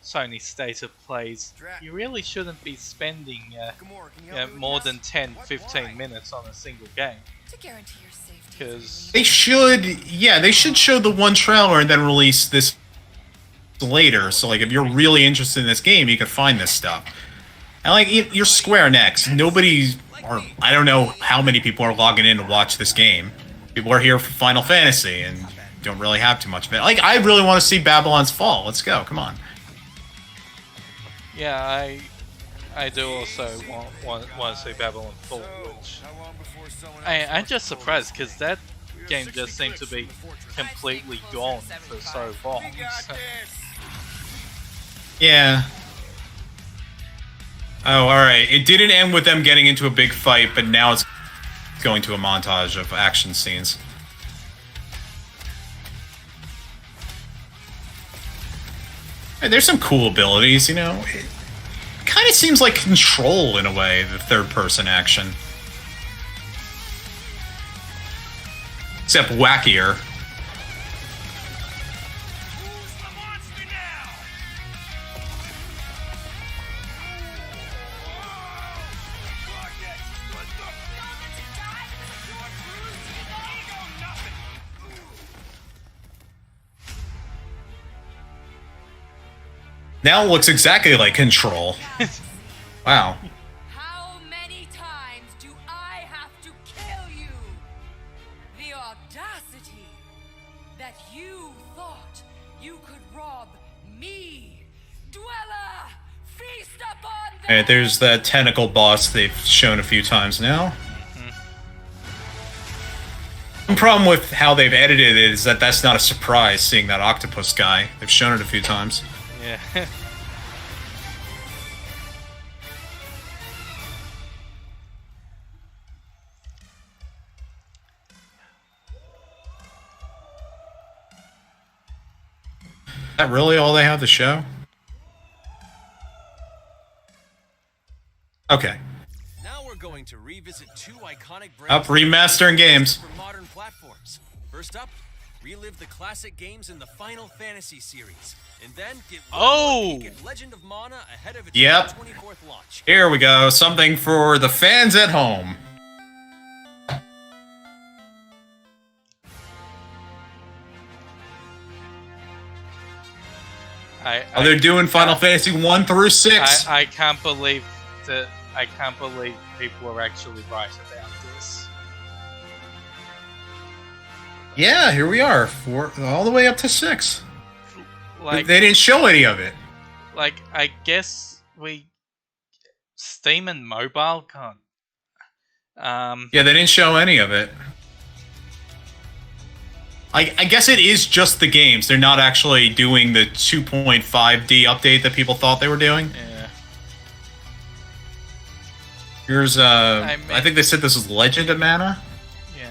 Sony State of Plays, you really shouldn't be spending Gamora, can you help me with more this? than 10, What? 15 Why? minutes on a single game. To guarantee your safety. Because They should, yeah, they should show the one trailer and then release this later. So, like, if you're really interested in this game, you can find this stuff. And, like, you're Square Enix. Nobody, or I don't know how many people are logging in to watch this game. People are here for Final Fantasy and don't really have too much of it. Like, I really want to see Babylon's Fall. Let's go. Come on. yeah, I do also want to see Babylon Fall, which How long before someone else I'm wants just to pull surprised this? because that We have game 60 just seemed to clicks be from the fortress. completely gone for so long. We got So- this. Yeah. Oh, alright. It didn't end with them getting into a big fight, but now it's going to a montage of action scenes. Hey, there's some cool abilities, you know. It kind of seems like Control in a way, the third-person action. Except wackier. Who's the monster now? Rocket, what the? Nothing. Now it looks exactly like Control. Wow. How many times do I have to kill you? The audacity that you thought you could rob me, Dweller! Feast upon them! Alright, there's that tentacle boss they've shown a few times now. The problem with how they've edited it is that that's not a surprise, seeing that octopus guy. They've shown it a few times. Yeah. Is that really all they have to show? Okay. Now we're going to revisit two iconic Up, brands remastering games. for modern platforms. First up, relive the classic games in the Final Fantasy series, and then get one Oh! more peek at Legend of Mana ahead of its Yep. 24th launch. Here we go. Something for the fans at home. Oh, they're doing Final Fantasy 1 through 6. I can't believe that. I can't believe people are actually right about this. Yeah, here we are. All the way up to 6. Like, They didn't show any of it. like I guess Steam and mobile can't. Yeah, they didn't show any of it. I guess it is just the games. They're not actually doing the 2.5D update that people thought they were doing. Yeah. Here's I think they said this is Legend of Mana. Yeah.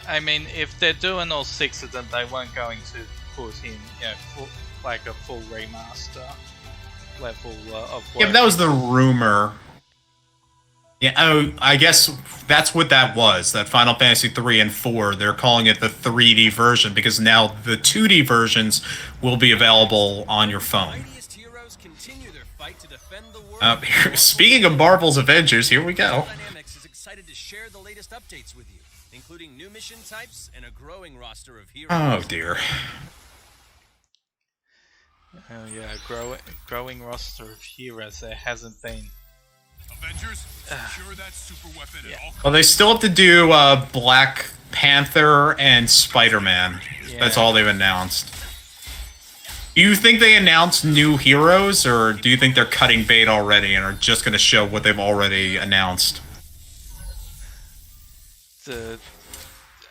I mean, if they're doing all 6 of them, they weren't going to put in, like a full remaster level of work. Yeah, but that was the rumor. Yeah, oh, I guess that's what that was. That Final Fantasy 3 and 4, they're calling it the 3D version because now the 2D versions will be available on your phone. Mightiest heroes continue their fight to defend the world. Speaking of Marvel's Avengers, here we go. Dynamics is excited to share the latest updates with you, including new mission types and a growing roster of heroes. Oh dear. Oh yeah, growing roster of heroes. There hasn't been. Avengers, secure that super weapon at all. Well, they still have to do Black Panther and Spider-Man. That's all they've announced. Do you think they announced new heroes, or do you think they're cutting bait already and are just going to show what they've already announced?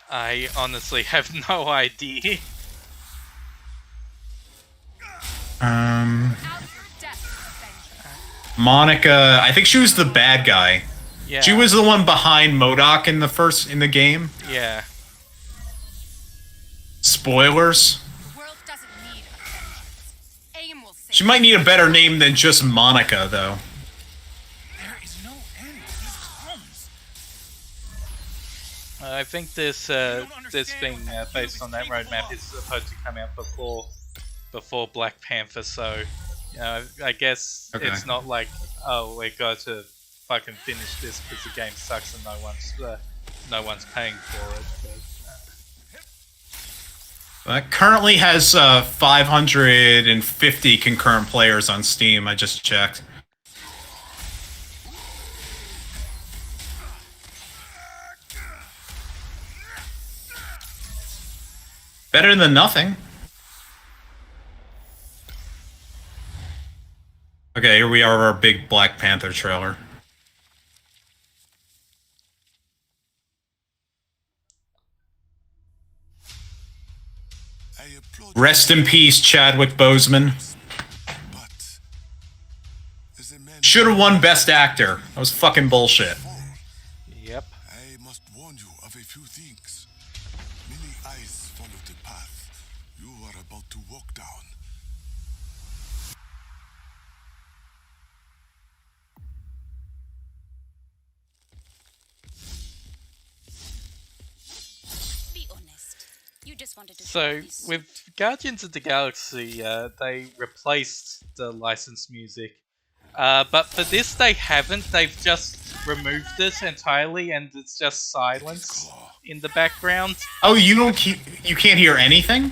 I honestly have no idea. Monica, I think she was the bad guy. Yeah. She was the one behind MODOK in the game. Yeah. Spoilers. The world doesn't need a vengeance. Aim will save She might need a better name than just Monica, though. There is no end to these crumbs. I think this thing based on that roadmap is supposed to come out before Black Panther, so I guess it's not like, oh, we got to fucking finish this because the game sucks and no one's paying for it. It currently has 550 concurrent players on Steam. I just checked. Better than nothing. Okay, here we are, our big Black Panther trailer. Rest in peace, Chadwick Boseman. Should have won Best Actor. That was fucking bullshit. Yep. I must warn you of a few things. Many eyes follow the path you are about to walk down. Be honest. You just wanted to So with Guardians of the Galaxy, they replaced the licensed music. But for this they haven't, they've just removed it entirely and it's just silence in the background. Oh, you can't hear anything?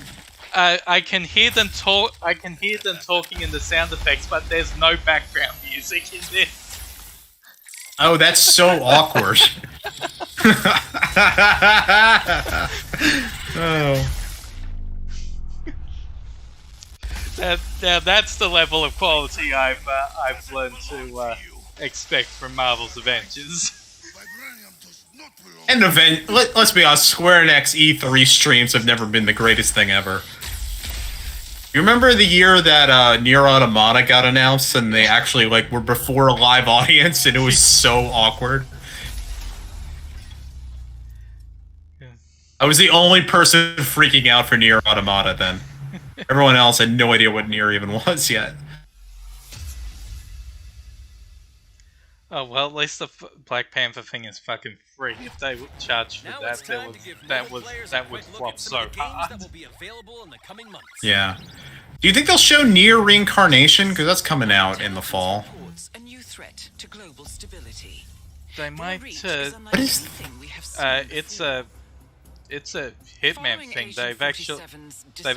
I can hear them talking in the sound effects, but there's no background music in this. Oh, that's so awkward. Oh. Now that's the level of quality I've learned to expect from Marvel's Avengers. And let's be honest, Square Enix E3 streams have never been the greatest thing ever. You remember the year that Nier Automata got announced and they actually were before a live audience and it was so awkward? I was the only person freaking out for Nier Automata then. Everyone else had no idea what Nier even was yet. Oh well, at least the Black Panther thing is fucking free. If they would charge for that would flop so hard. Yeah. Do you think they'll show Nier Reincarnation? Because that's coming out in the fall. A new threat to global stability. They might. What is? It's a Hitman thing. They've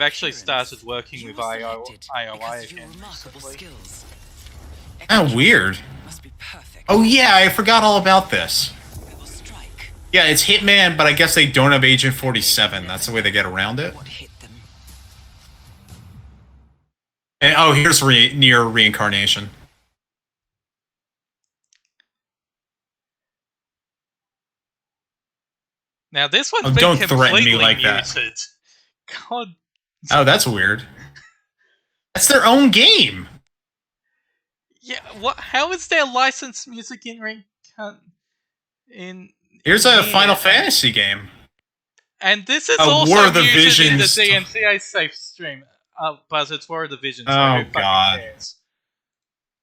actually started working with IOI again recently. Oh, weird. Oh yeah, I forgot all about this. Yeah, it's Hitman, but I guess they don't have Agent 47. That's the way they get around it. And, oh, here's Nier Reincarnation. Now this one's Oh, been don't completely threaten me like muted. that. God. Oh, that's weird. That's their own game. Yeah. What? How is there licensed music in? Here's a Final Fantasy game. And this is Oh, also War of the muted in the Visions. DMCA safe stream. But it's War of the Visions. So Oh who fucking god. cares?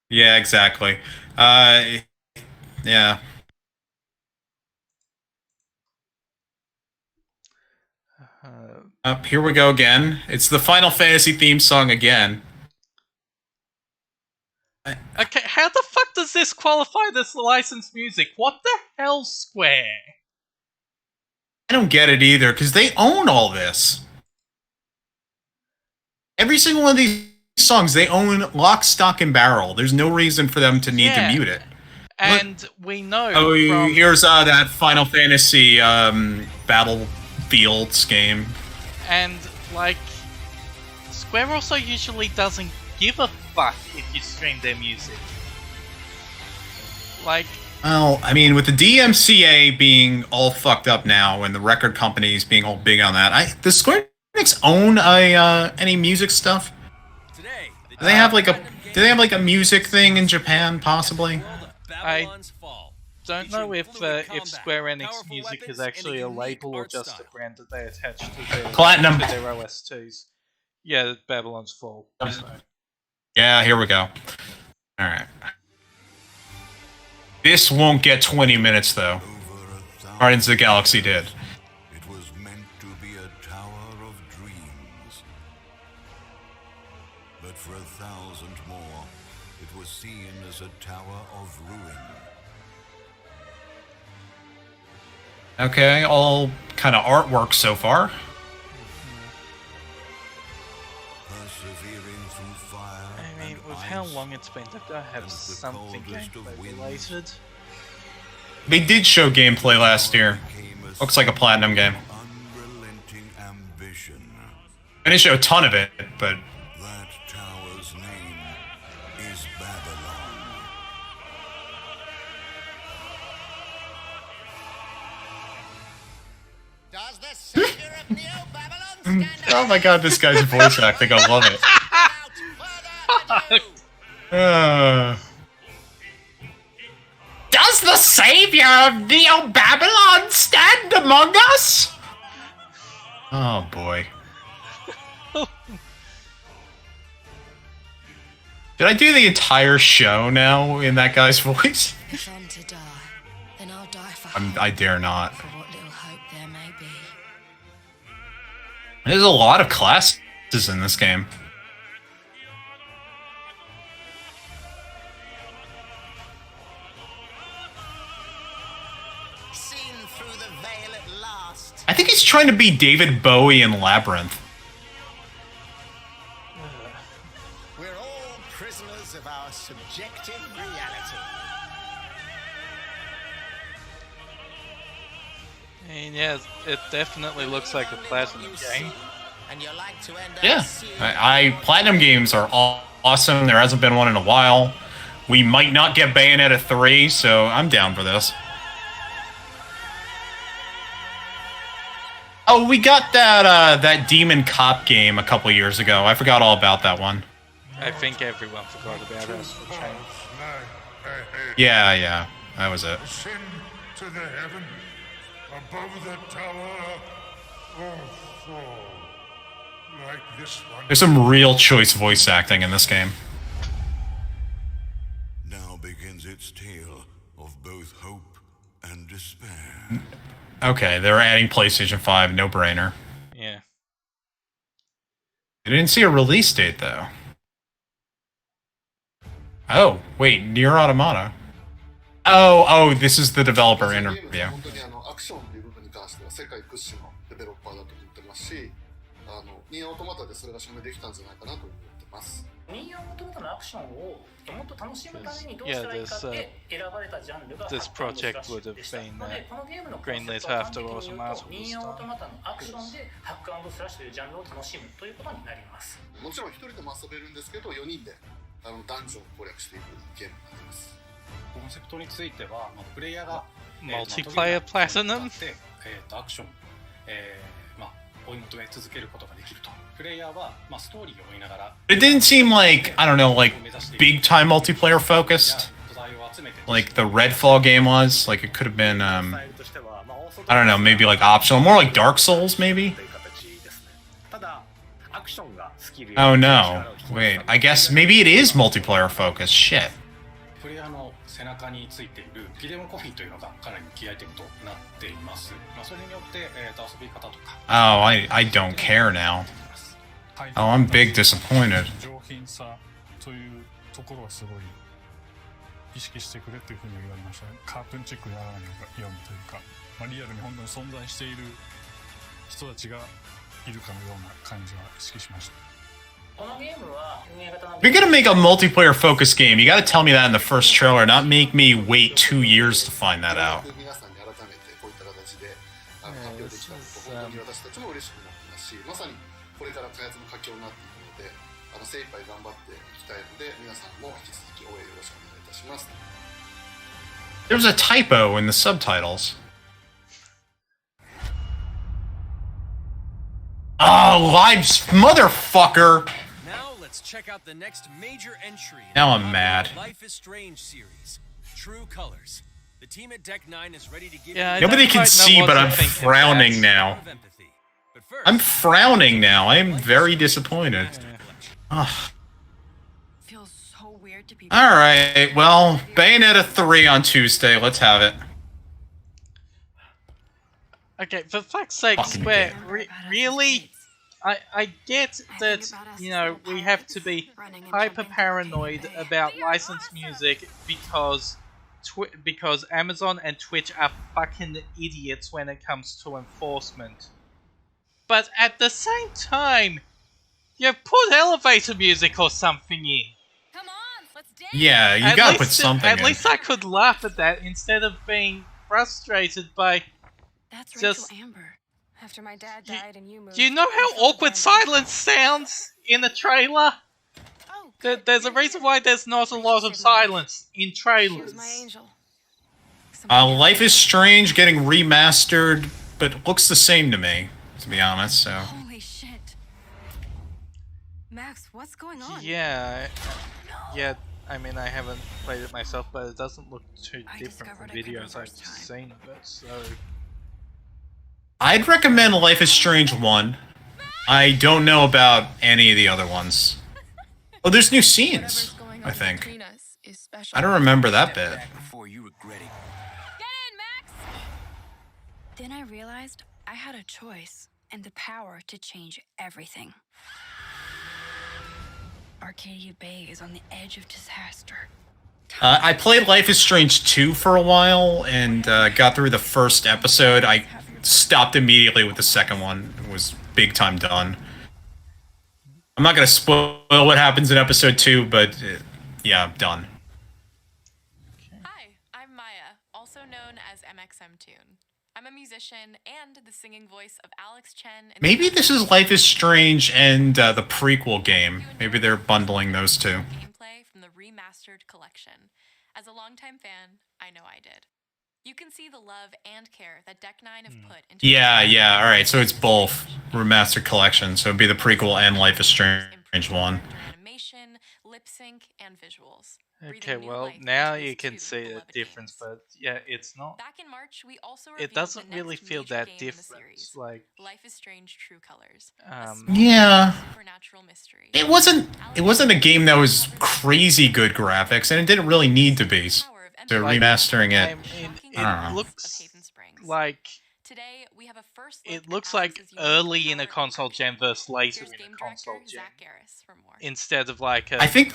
Yeah, exactly. Yeah. Here we go again. It's the Final Fantasy theme song again. Okay, how the fuck does this qualify as licensed music? What the hell, Square? I don't get it either, because they own all this. Every single one of these songs, they own lock, stock, and barrel. There's no reason for them to need to mute it. And we know Oh, from... here's that Final Fantasy Battlefields game. And, like, Square also usually doesn't give a fuck if you stream their music. Like... Well, I mean, with the DMCA being all fucked up now and the record companies being all big on that, does Square Enix own any music stuff? Do they have like a music thing in Japan, possibly? don't know if Square Enix Music is actually a label or just a brand that they attach to their Platinum. to their OSTs. Yeah, Babylon's Fall. So. Yeah, here we go. All right. This won't get 20 minutes though. Guardians of the Galaxy did. It was meant to be a tower of dreams. But for 1,000 more, it was seen as a tower of ruin. Okay, all kind of artwork so far. Persevering through fire. I mean, with how long it's been, they've got to have something gameplay related. They did show gameplay last year. Looks like a Platinum game. Unrelenting ambition. They didn't show a ton of it, but That tower's name is Babylon. Does the savior of Neo Babylon stand oh my god, this guy's voice acting, I love it. Does the savior of Neo Babylon stand among us? Oh boy. Did I do the entire show now in that guy's voice? If I'm to die, then I'll die for I dare not. for what little hope there may be. There's a lot of classes in this game. Seen through the veil at last? I think he's trying to be David Bowie in Labyrinth. We're all prisoners of our subjective reality. I mean, yeah, it definitely looks like a Platinum game. And you like to end up Yeah, Platinum games are awesome. There hasn't been one in a while. We might not get Bayonetta 3, so I'm down for this. Oh, we got that Demon Cop game a couple years ago. I forgot all about that one. I think everyone forgot about us for change. Yeah, that was it. Ascend to the heaven above the tower or fall like this one. There's some real choice voice acting in this game. Now begins its tale of both hope and despair. Okay, they're adding PlayStation 5, no brainer. Yeah. I didn't see a release date though. Oh, wait, Nier Automata. Oh, this is the developer interview. 本当にアクションという部分に関しては世界屈指のデベロッパーだと思ってますし、ニーオートマタでそれが証明できたんじゃないかなと思ってます。ニーオートマタのアクションをもっと楽しむためにどうしたらいいかって選ばれたジャンルが This project would have been greenlit after Automata ニーオートマタのアクションでハック&スラッシュというジャンルを楽しむということになります。もちろん一人でも遊べるんですけど、4人でダンジョンを攻略していくゲームになります。コンセプトについては、プレイヤーが Multiplayer Platinum? アクション、追い求め続けることができると。プレイヤーはストーリーを追いながら。It didn't seem like, I don't know, like big time multiplayer focused. Like the Redfall game was. Like it could have been, I don't know, maybe like optional. More like Dark Souls, maybe? Oh no. Wait, I guess maybe it is multiplayer focused. Shit. プレイヤーの背中についているギデオンコピーというのがかなりキーアイテムとなっています。それによって、遊び方とか。Oh, I don't care now. Oh, I'm big disappointed. 上品さというところはすごい意識してくれというふうに言われましたね。カートゥーンチックにならないようにというか、リアルに本当に存在している人たちがいるかのような感じは意識しました。 If you're gonna make a multiplayer focused game, you gotta tell me that in the first trailer, not make me wait 2 years to find that out. 皆さんに改めてこういった形で発表できたこと本当に私たちも嬉しくなってますし、まさにこれから開発の佳境になっていくので、精一杯頑張っていきたいので、皆さんも引き続き応援よろしくお願いいたします。 There's a typo in the subtitles. Oh, lives, motherfucker! Let's check out the next major entry Now I'm mad. Life is Strange series, True Colors. The team at Deck 9 is ready to give Nobody can see, but I'm frowning now. I'm frowning now. I am very disappointed. Ugh. Feels so weird to be. Alright, well, Bayonetta 3 on Tuesday. Let's have it. Okay, for fuck's sake, Square, really? I get that, you know, we have to be hyper paranoid about licensed music because Amazon and Twitch are fucking idiots when it comes to enforcement. But at the same time, you put elevator music or something in. Yeah, you gotta put something in. At least I could laugh at that instead of being frustrated by just... Amber. After my dad died and you moved. Do you know how awkward silence sounds in a trailer? There's a reason why there's not a lot of silence in trailers. Life is Strange getting remastered, but looks the same to me, to be honest, so... Holy shit. Max, what's going on? Yeah, I mean, I haven't played it myself, but it doesn't look too different from videos I've seen of it, so... I'd recommend Life is Strange 1. I don't know about any of the other ones. Oh, there's new scenes, I think. I don't remember that bit. Then I realized I had a choice and the power to change everything. Arcadia Bay is on the edge of disaster. I played Life is Strange 2 for a while and got through the first episode. I stopped immediately with the second one. It was big time done. I'm not going to spoil what happens in episode 2, but yeah, I'm done. Hi, I'm Maya, also known as MXM Tune. I'm a musician and the singing voice of Alex Chen. Maybe this is Life is Strange and the prequel game. Maybe they're bundling those two. Gameplay from the remastered collection. As a longtime fan, I know I did. You can see the love and care that Deck 9 have put into Yeah, alright, so it's both remastered collection, so it'd be the prequel and Life is Strange 1. Animation, lip sync, and visuals. Okay, well, now you can see a difference, but yeah, it's not... Back in March, we also it doesn't really feel that different, like... Life is Strange True Colors. Yeah. It wasn't a game that was crazy good graphics, and it didn't really need to be. So remastering it, I don't know. Like... It looks like early in a console gen versus later in a console gen. Instead of like a... I think...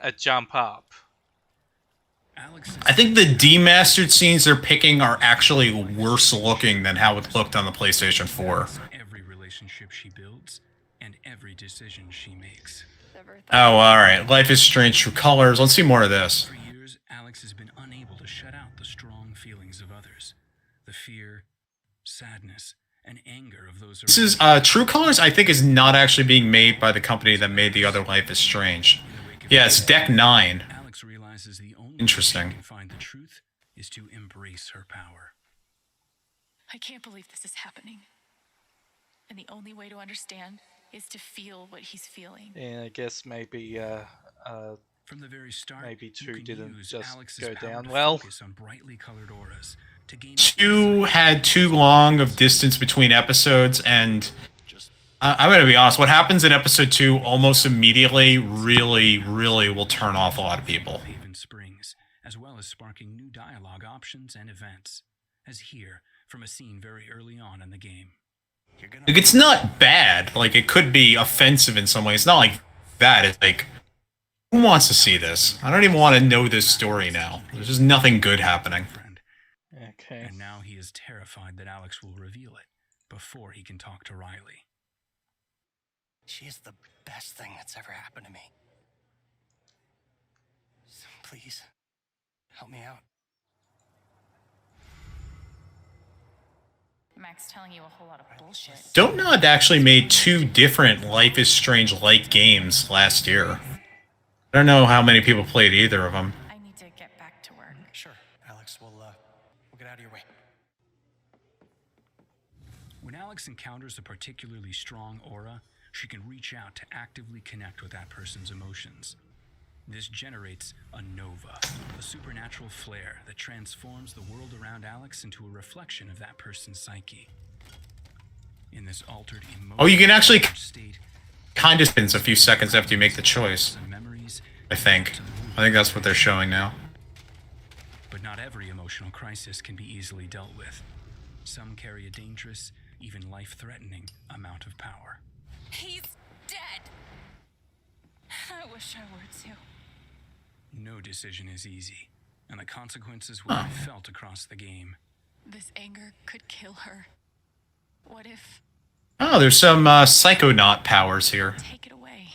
a jump up. I think the demastered scenes they're picking are actually worse looking than how it looked on the PlayStation 4. Every relationship she builds and every decision she makes. Oh, alright. Life is Strange True Colors. Let's see more of this. For years, Alex has been unable to shut out the strong feelings of others. The fear, sadness, and anger of those around. This is, True Colors, I think, is not actually being made by the company that made the other Life is Strange. Yeah, it's Deck 9. Alex realizes the only Interesting. way she can find the truth is to embrace her power. I can't believe this is happening. And the only way to understand is to feel what he's feeling. Yeah, I guess maybe from the very start, maybe 2 didn't just Alex's go power down to well. focus on brightly colored auras to gain 2 had too long of distance between episodes, and I'm going to be honest, what happens in episode 2 almost immediately really will turn off a lot of people. Haven Springs, as well as sparking new dialogue options and events, as here from a scene very early on in the game. Like, it's not bad. Like, it could be offensive in some way. It's not like that. It's like, who wants to see this? I don't even want to know this story now. There's just nothing good happening. Okay. And now he is terrified that Alex will reveal it before he can talk to Riley. She is the best thing that's ever happened to me. So please, help me out. Max telling you a whole lot of bullshit. Donut actually made 2 different Life is Strange-like games last year. I don't know how many people played either of them. I need to get back to work. Sure, Alex, we'll get out of your way. When Alex encounters a particularly strong aura, she can reach out to actively connect with that person's emotions. This generates a nova, a supernatural flare that transforms the world around Alex into a reflection of that person's psyche. In this altered emotional Oh, you can actually state, kind of spins a few seconds after you make the choice. I think that's what they're showing now. but not every emotional crisis can be easily dealt with. Some carry a dangerous, even life-threatening amount of power. He's dead. I wish I were too. No decision is easy, and the consequences will be felt across the game. This anger could kill her. What if... Oh, there's some Psychonaut powers here. Take it away.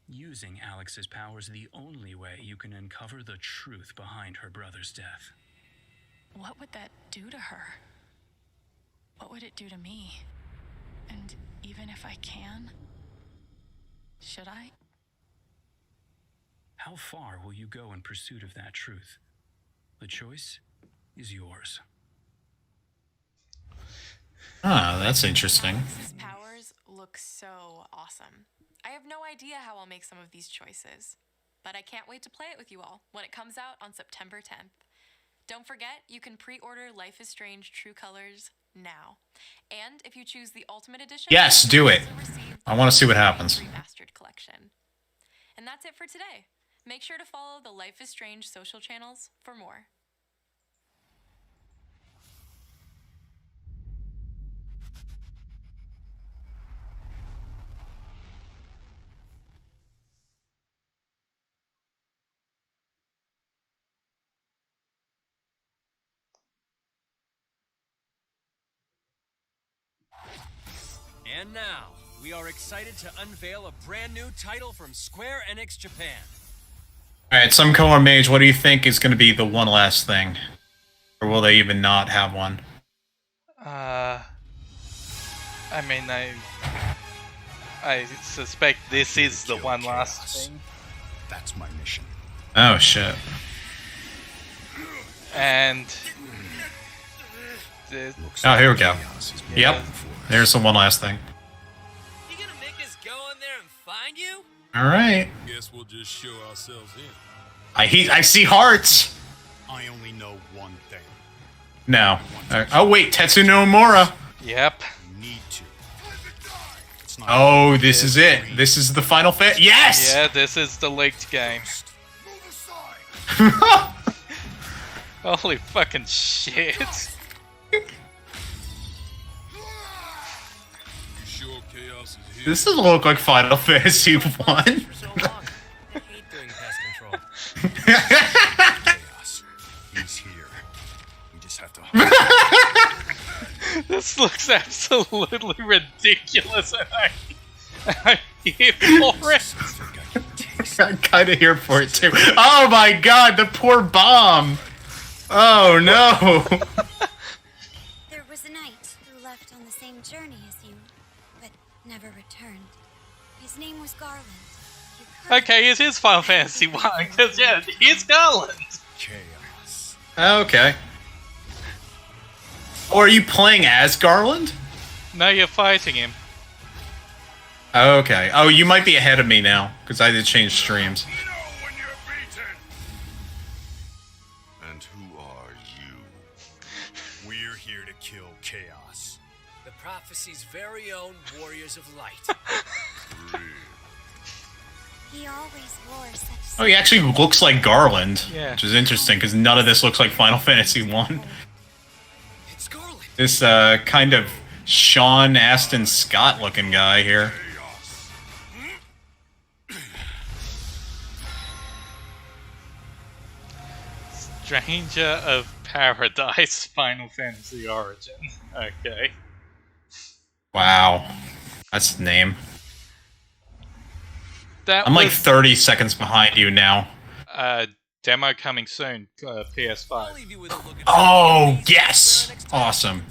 Using Alex's powers the only way you can uncover the truth behind her brother's death. What would that do to her? What would it do to me? And even if I can, should I? How far will you go in pursuit of that truth? The choice is yours. Ah, that's interesting. Alex's powers look so awesome. I have no idea how I'll make some of these choices, but I can't wait to play it with you all when it comes out on September 10th. Don't forget, you can pre-order Life is Strange True Colors now. And if you choose the Ultimate Edition... Yes, do it. I want to see what happens. ...remastered collection. And that's it for today. Make sure to follow the Life is Strange social channels for more. And now, we are excited to unveil a brand new title from Square Enix Japan. Alright, Suncore Mage, what do you think is going to be the one last thing? Or will they even not have one? I mean, I suspect this is the one last thing. That's my mission. Oh, shit. And... Oh, here we go. Yep. There's the one last thing. You gonna make us go in there and find you? Alright. Guess we'll just show ourselves in. I see hearts! I only know one thing. No. Oh, wait, Tetsu no Omura. Yep. Need to. Oh, this is it. This is the final fit. Yes! Yeah, this is the leaked game. Holy fucking shit. This doesn't look like Final Fantasy 1. He's here. We just have to. This looks absolutely ridiculous, and I'm here for it. I'm kind of here for it too. Oh my god, the poor bomb! Oh no! There was a knight who left on the same journey as you, but never returned. His name was Garland. Okay, it is Final Fantasy 1, because yeah, he's Garland! Chaos. Okay. Or are you playing as Garland? No, you're fighting him. Okay. Oh, you might be ahead of me now, because I did change streams. And who are you? We're here to kill chaos. The prophecy's very own Warriors of Light. He always wore such. Oh, he actually looks like Garland, Yeah. which is interesting, because none of this looks like Final Fantasy 1. It's Garland. This kind of Sean Astin Scott looking guy here. Stranger of Paradise, Final Fantasy Origin. Okay. Wow. That's the name. That I'm like was 30 seconds behind you now. demo coming soon, PS5. Oh, yes! Awesome.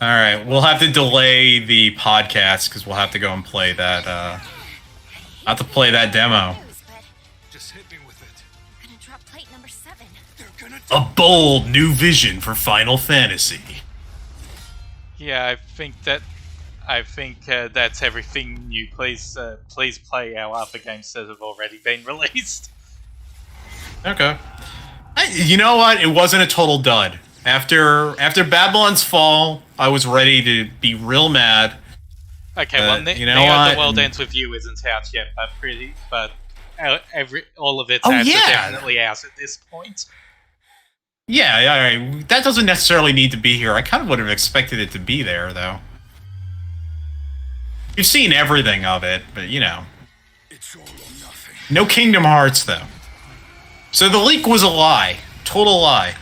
Alright, we'll have to delay the podcast because we'll have to go and play that, have to play that demo. Just hit me with it. Gonna drop plate number 7. They're gonna. A bold new vision for Final Fantasy. Yeah, I think that I think that's everything new. Please play our other games that have already been released. Okay. You know what? It wasn't a total dud. After Babylon's Fall, I was ready to be real mad. Okay, well, you know what? The World Ends With You isn't out yet, but all of its Oh, ads yeah. are definitely out at this point. Yeah, that doesn't necessarily need to be here. I kind of would have expected it to be there, though. You've seen everything of it, but you know. It's all or nothing. No Kingdom Hearts, though. So the leak was a lie. Total lie.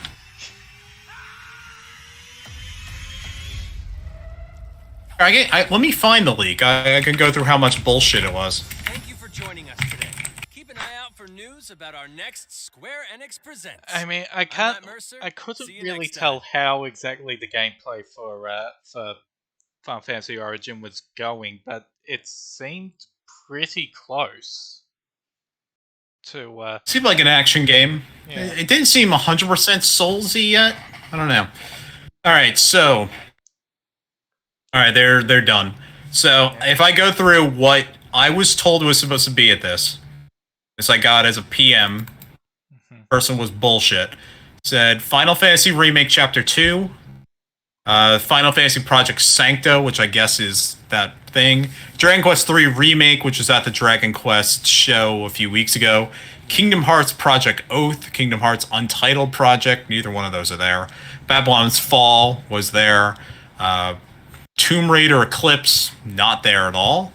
Let me find the leak. I can go through how much bullshit it was. Thank you for joining us today. Keep an eye out for news about our next Square Enix Presents. I mean, I couldn't really tell how exactly the gameplay for Final Fantasy Origin was going, but it seemed pretty close to. Seemed like an action game. Yeah. It didn't seem 100% Soulsy yet. I don't know. All right, so. All right, they're done. So if I go through what I was told was supposed to be at this I got as a PM. Person was bullshit. Said Final Fantasy Remake Chapter 2. Final Fantasy Project Sancto, which I guess is that thing. Dragon Quest 3 Remake, which was at the Dragon Quest show a few weeks ago. Kingdom Hearts Project Oath. Kingdom Hearts Untitled Project. Neither one of those are there. Babylon's Fall was there. Tomb Raider Eclipse, not there at all.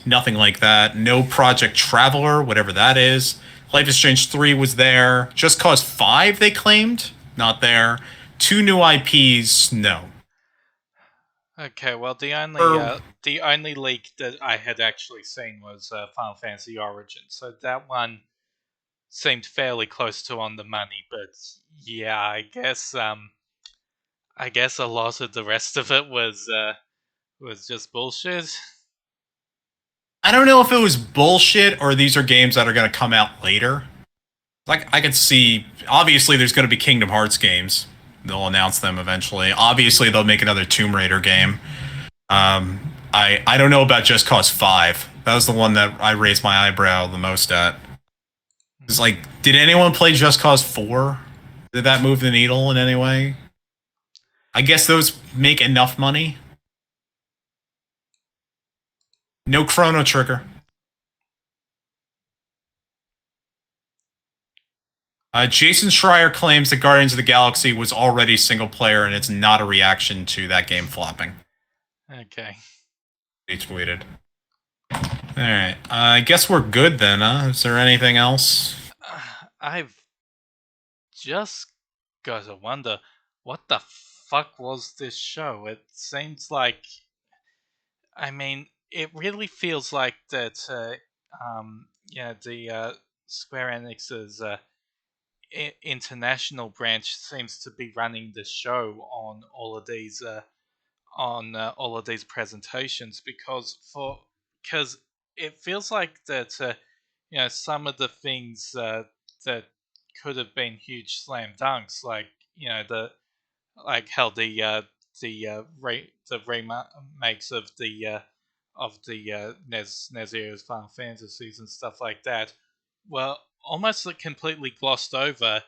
Nothing like that. No Project Traveler, whatever that is. Life is Strange 3 was there. Just Cause 5, they claimed. Not there. 2 new IPs, no. Okay, well, the only leak that I had actually seen was Final Fantasy Origin, so that one seemed fairly close to on the money. But yeah, I guess a lot of the rest of it was just bullshit. I don't know if it was bullshit or these are games that are going to come out later. Like, I could see, obviously there's going to be Kingdom Hearts games. They'll announce them eventually. Obviously they'll make another Tomb Raider game. I don't know about Just Cause 5. That was the one that I raised my eyebrow the most at. It's like, did anyone play Just Cause 4? Did that move the needle in any way? I guess those make enough money. No Chrono Trigger. Jason Schreier claims that Guardians of the Galaxy was already single player and it's not a reaction to that game flopping. Okay. He tweeted. Alright, I guess we're good then, huh? Is there anything else? I've just got to wonder, what the fuck was this show? It seems like... I mean, it really feels like that, the Square Enix's international branch seems to be running the show on all of these presentations because it feels like that some of the things that could have been huge slam dunks, like how the remakes of the NES era's Final Fantasies and stuff like that were almost completely glossed over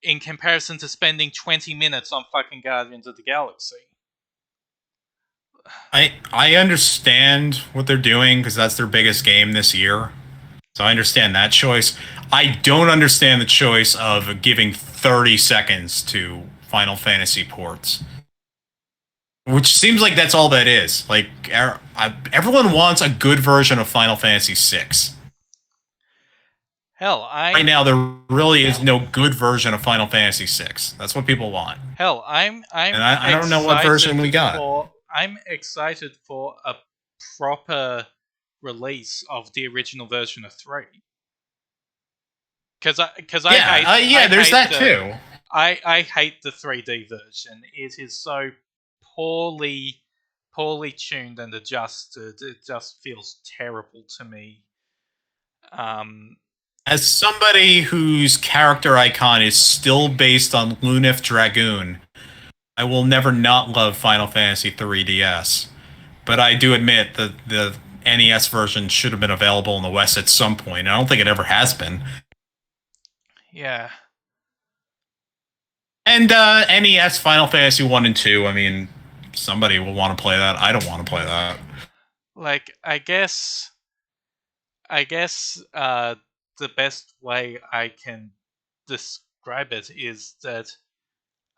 in comparison to spending 20 minutes on fucking Guardians of the Galaxy. I understand what they're doing because that's their biggest game this year. So I understand that choice. I don't understand the choice of giving 30 seconds to Final Fantasy ports. Which seems like that's all that is. Like, everyone wants a good version of Final Fantasy VI. Hell, right now there really is no good version of Final Fantasy VI. That's what people want. Hell, I don't know what version we got. I'm excited for a proper release of the original version of 3. Because I hate there's that too. I hate the 3D version. It is so poorly tuned and adjusted. It just feels terrible to me. As somebody whose character icon is still based on Lunith Dragoon, I will never not love Final Fantasy 3DS. but I do admit that the NES version should have been available in the West at some point. I don't think it ever has been. Yeah. And NES Final Fantasy 1 and 2, I mean, somebody will want to play that. I don't want to play that. Like, I guess the best way I can describe it is that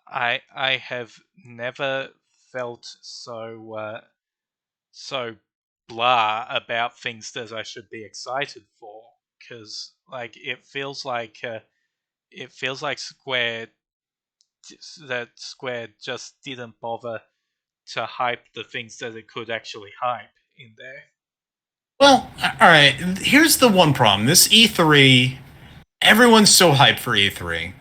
I have never felt so blah about things that I should be excited for, because like it feels like Square just didn't bother to hype the things that it could actually hype in there. Well, all right. Here's the one problem. This E3, everyone's so hyped for E3.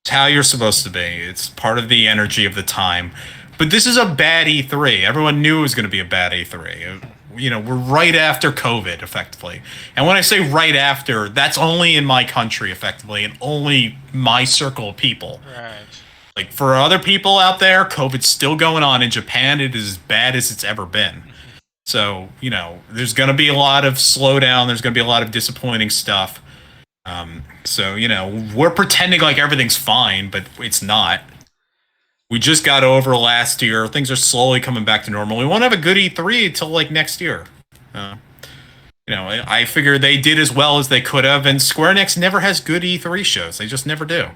It's how you're supposed to be. It's part of the energy of the time. But this is a bad E3. Everyone knew it was going to be a bad E3. You know, we're right after COVID, effectively. And when I say right after, that's only in my country, effectively, and only my circle of people. Right. Like, for other people out there, COVID's still going on. In Japan, it is as bad as it's ever been. So, you know, there's going to be a lot of slowdown. There's going to be a lot of disappointing stuff. So, you know, we're pretending like everything's fine, but it's not. We just got over last year. Things are slowly coming back to normal. We won't have a good E3 until, like, next year. You know, I figure they did as well as they could have, and Square Enix never has good E3 shows. They just never do.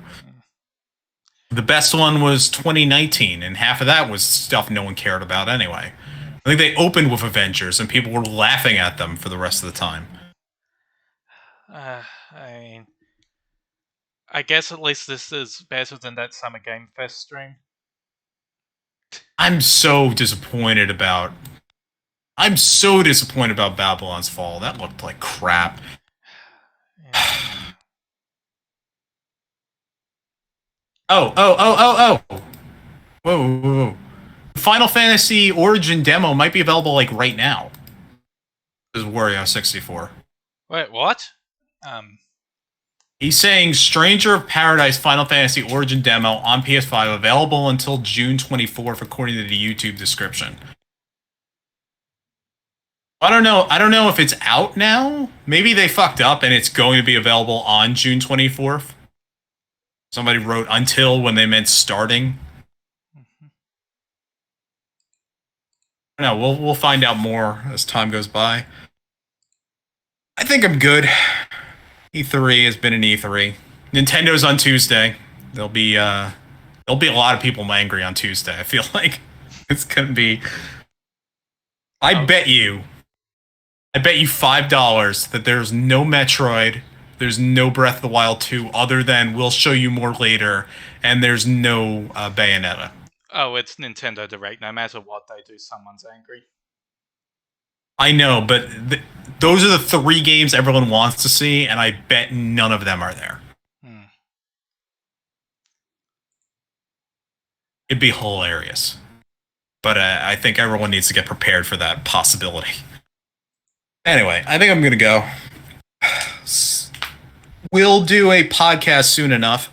The best one was 2019, and half of that was stuff no one cared about anyway. I think they opened with Avengers, and people were laughing at them for the rest of the time. I mean, I guess at least this is better than that Summer Game Fest stream. I'm so disappointed about Babylon's Fall. That looked like crap. Oh. Whoa. Final Fantasy Origin demo might be available like right now. This is Wario64. Wait, what? He's saying Stranger of Paradise Final Fantasy Origin demo on PS5 available until June 24th, according to the YouTube description. I don't know if it's out now. Maybe they fucked up and it's going to be available on June 24th. Somebody wrote until when they meant starting. I don't know. We'll find out more as time goes by. I think I'm good. E3 has been an E3. Nintendo's on Tuesday. There'll be a lot of people angry on Tuesday. I feel like it's gonna be. I bet you $5 that there's no Metroid, there's no Breath of the Wild 2, other than we'll show you more later, and there's no Bayonetta. Oh, it's Nintendo Direct. No matter what they do, someone's angry. I know, but those are the 3 games everyone wants to see, and I bet none of them are there. It'd be hilarious. But I think everyone needs to get prepared for that possibility. Anyway, I think I'm going to go. We'll do a podcast soon enough.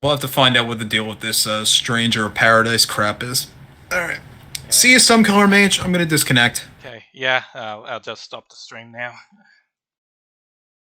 We'll have to find out what the deal with this Stranger of Paradise crap is. Alright. Yeah. See you, Some Color Mage. I'm going to disconnect. Okay, yeah, I'll just stop the stream now.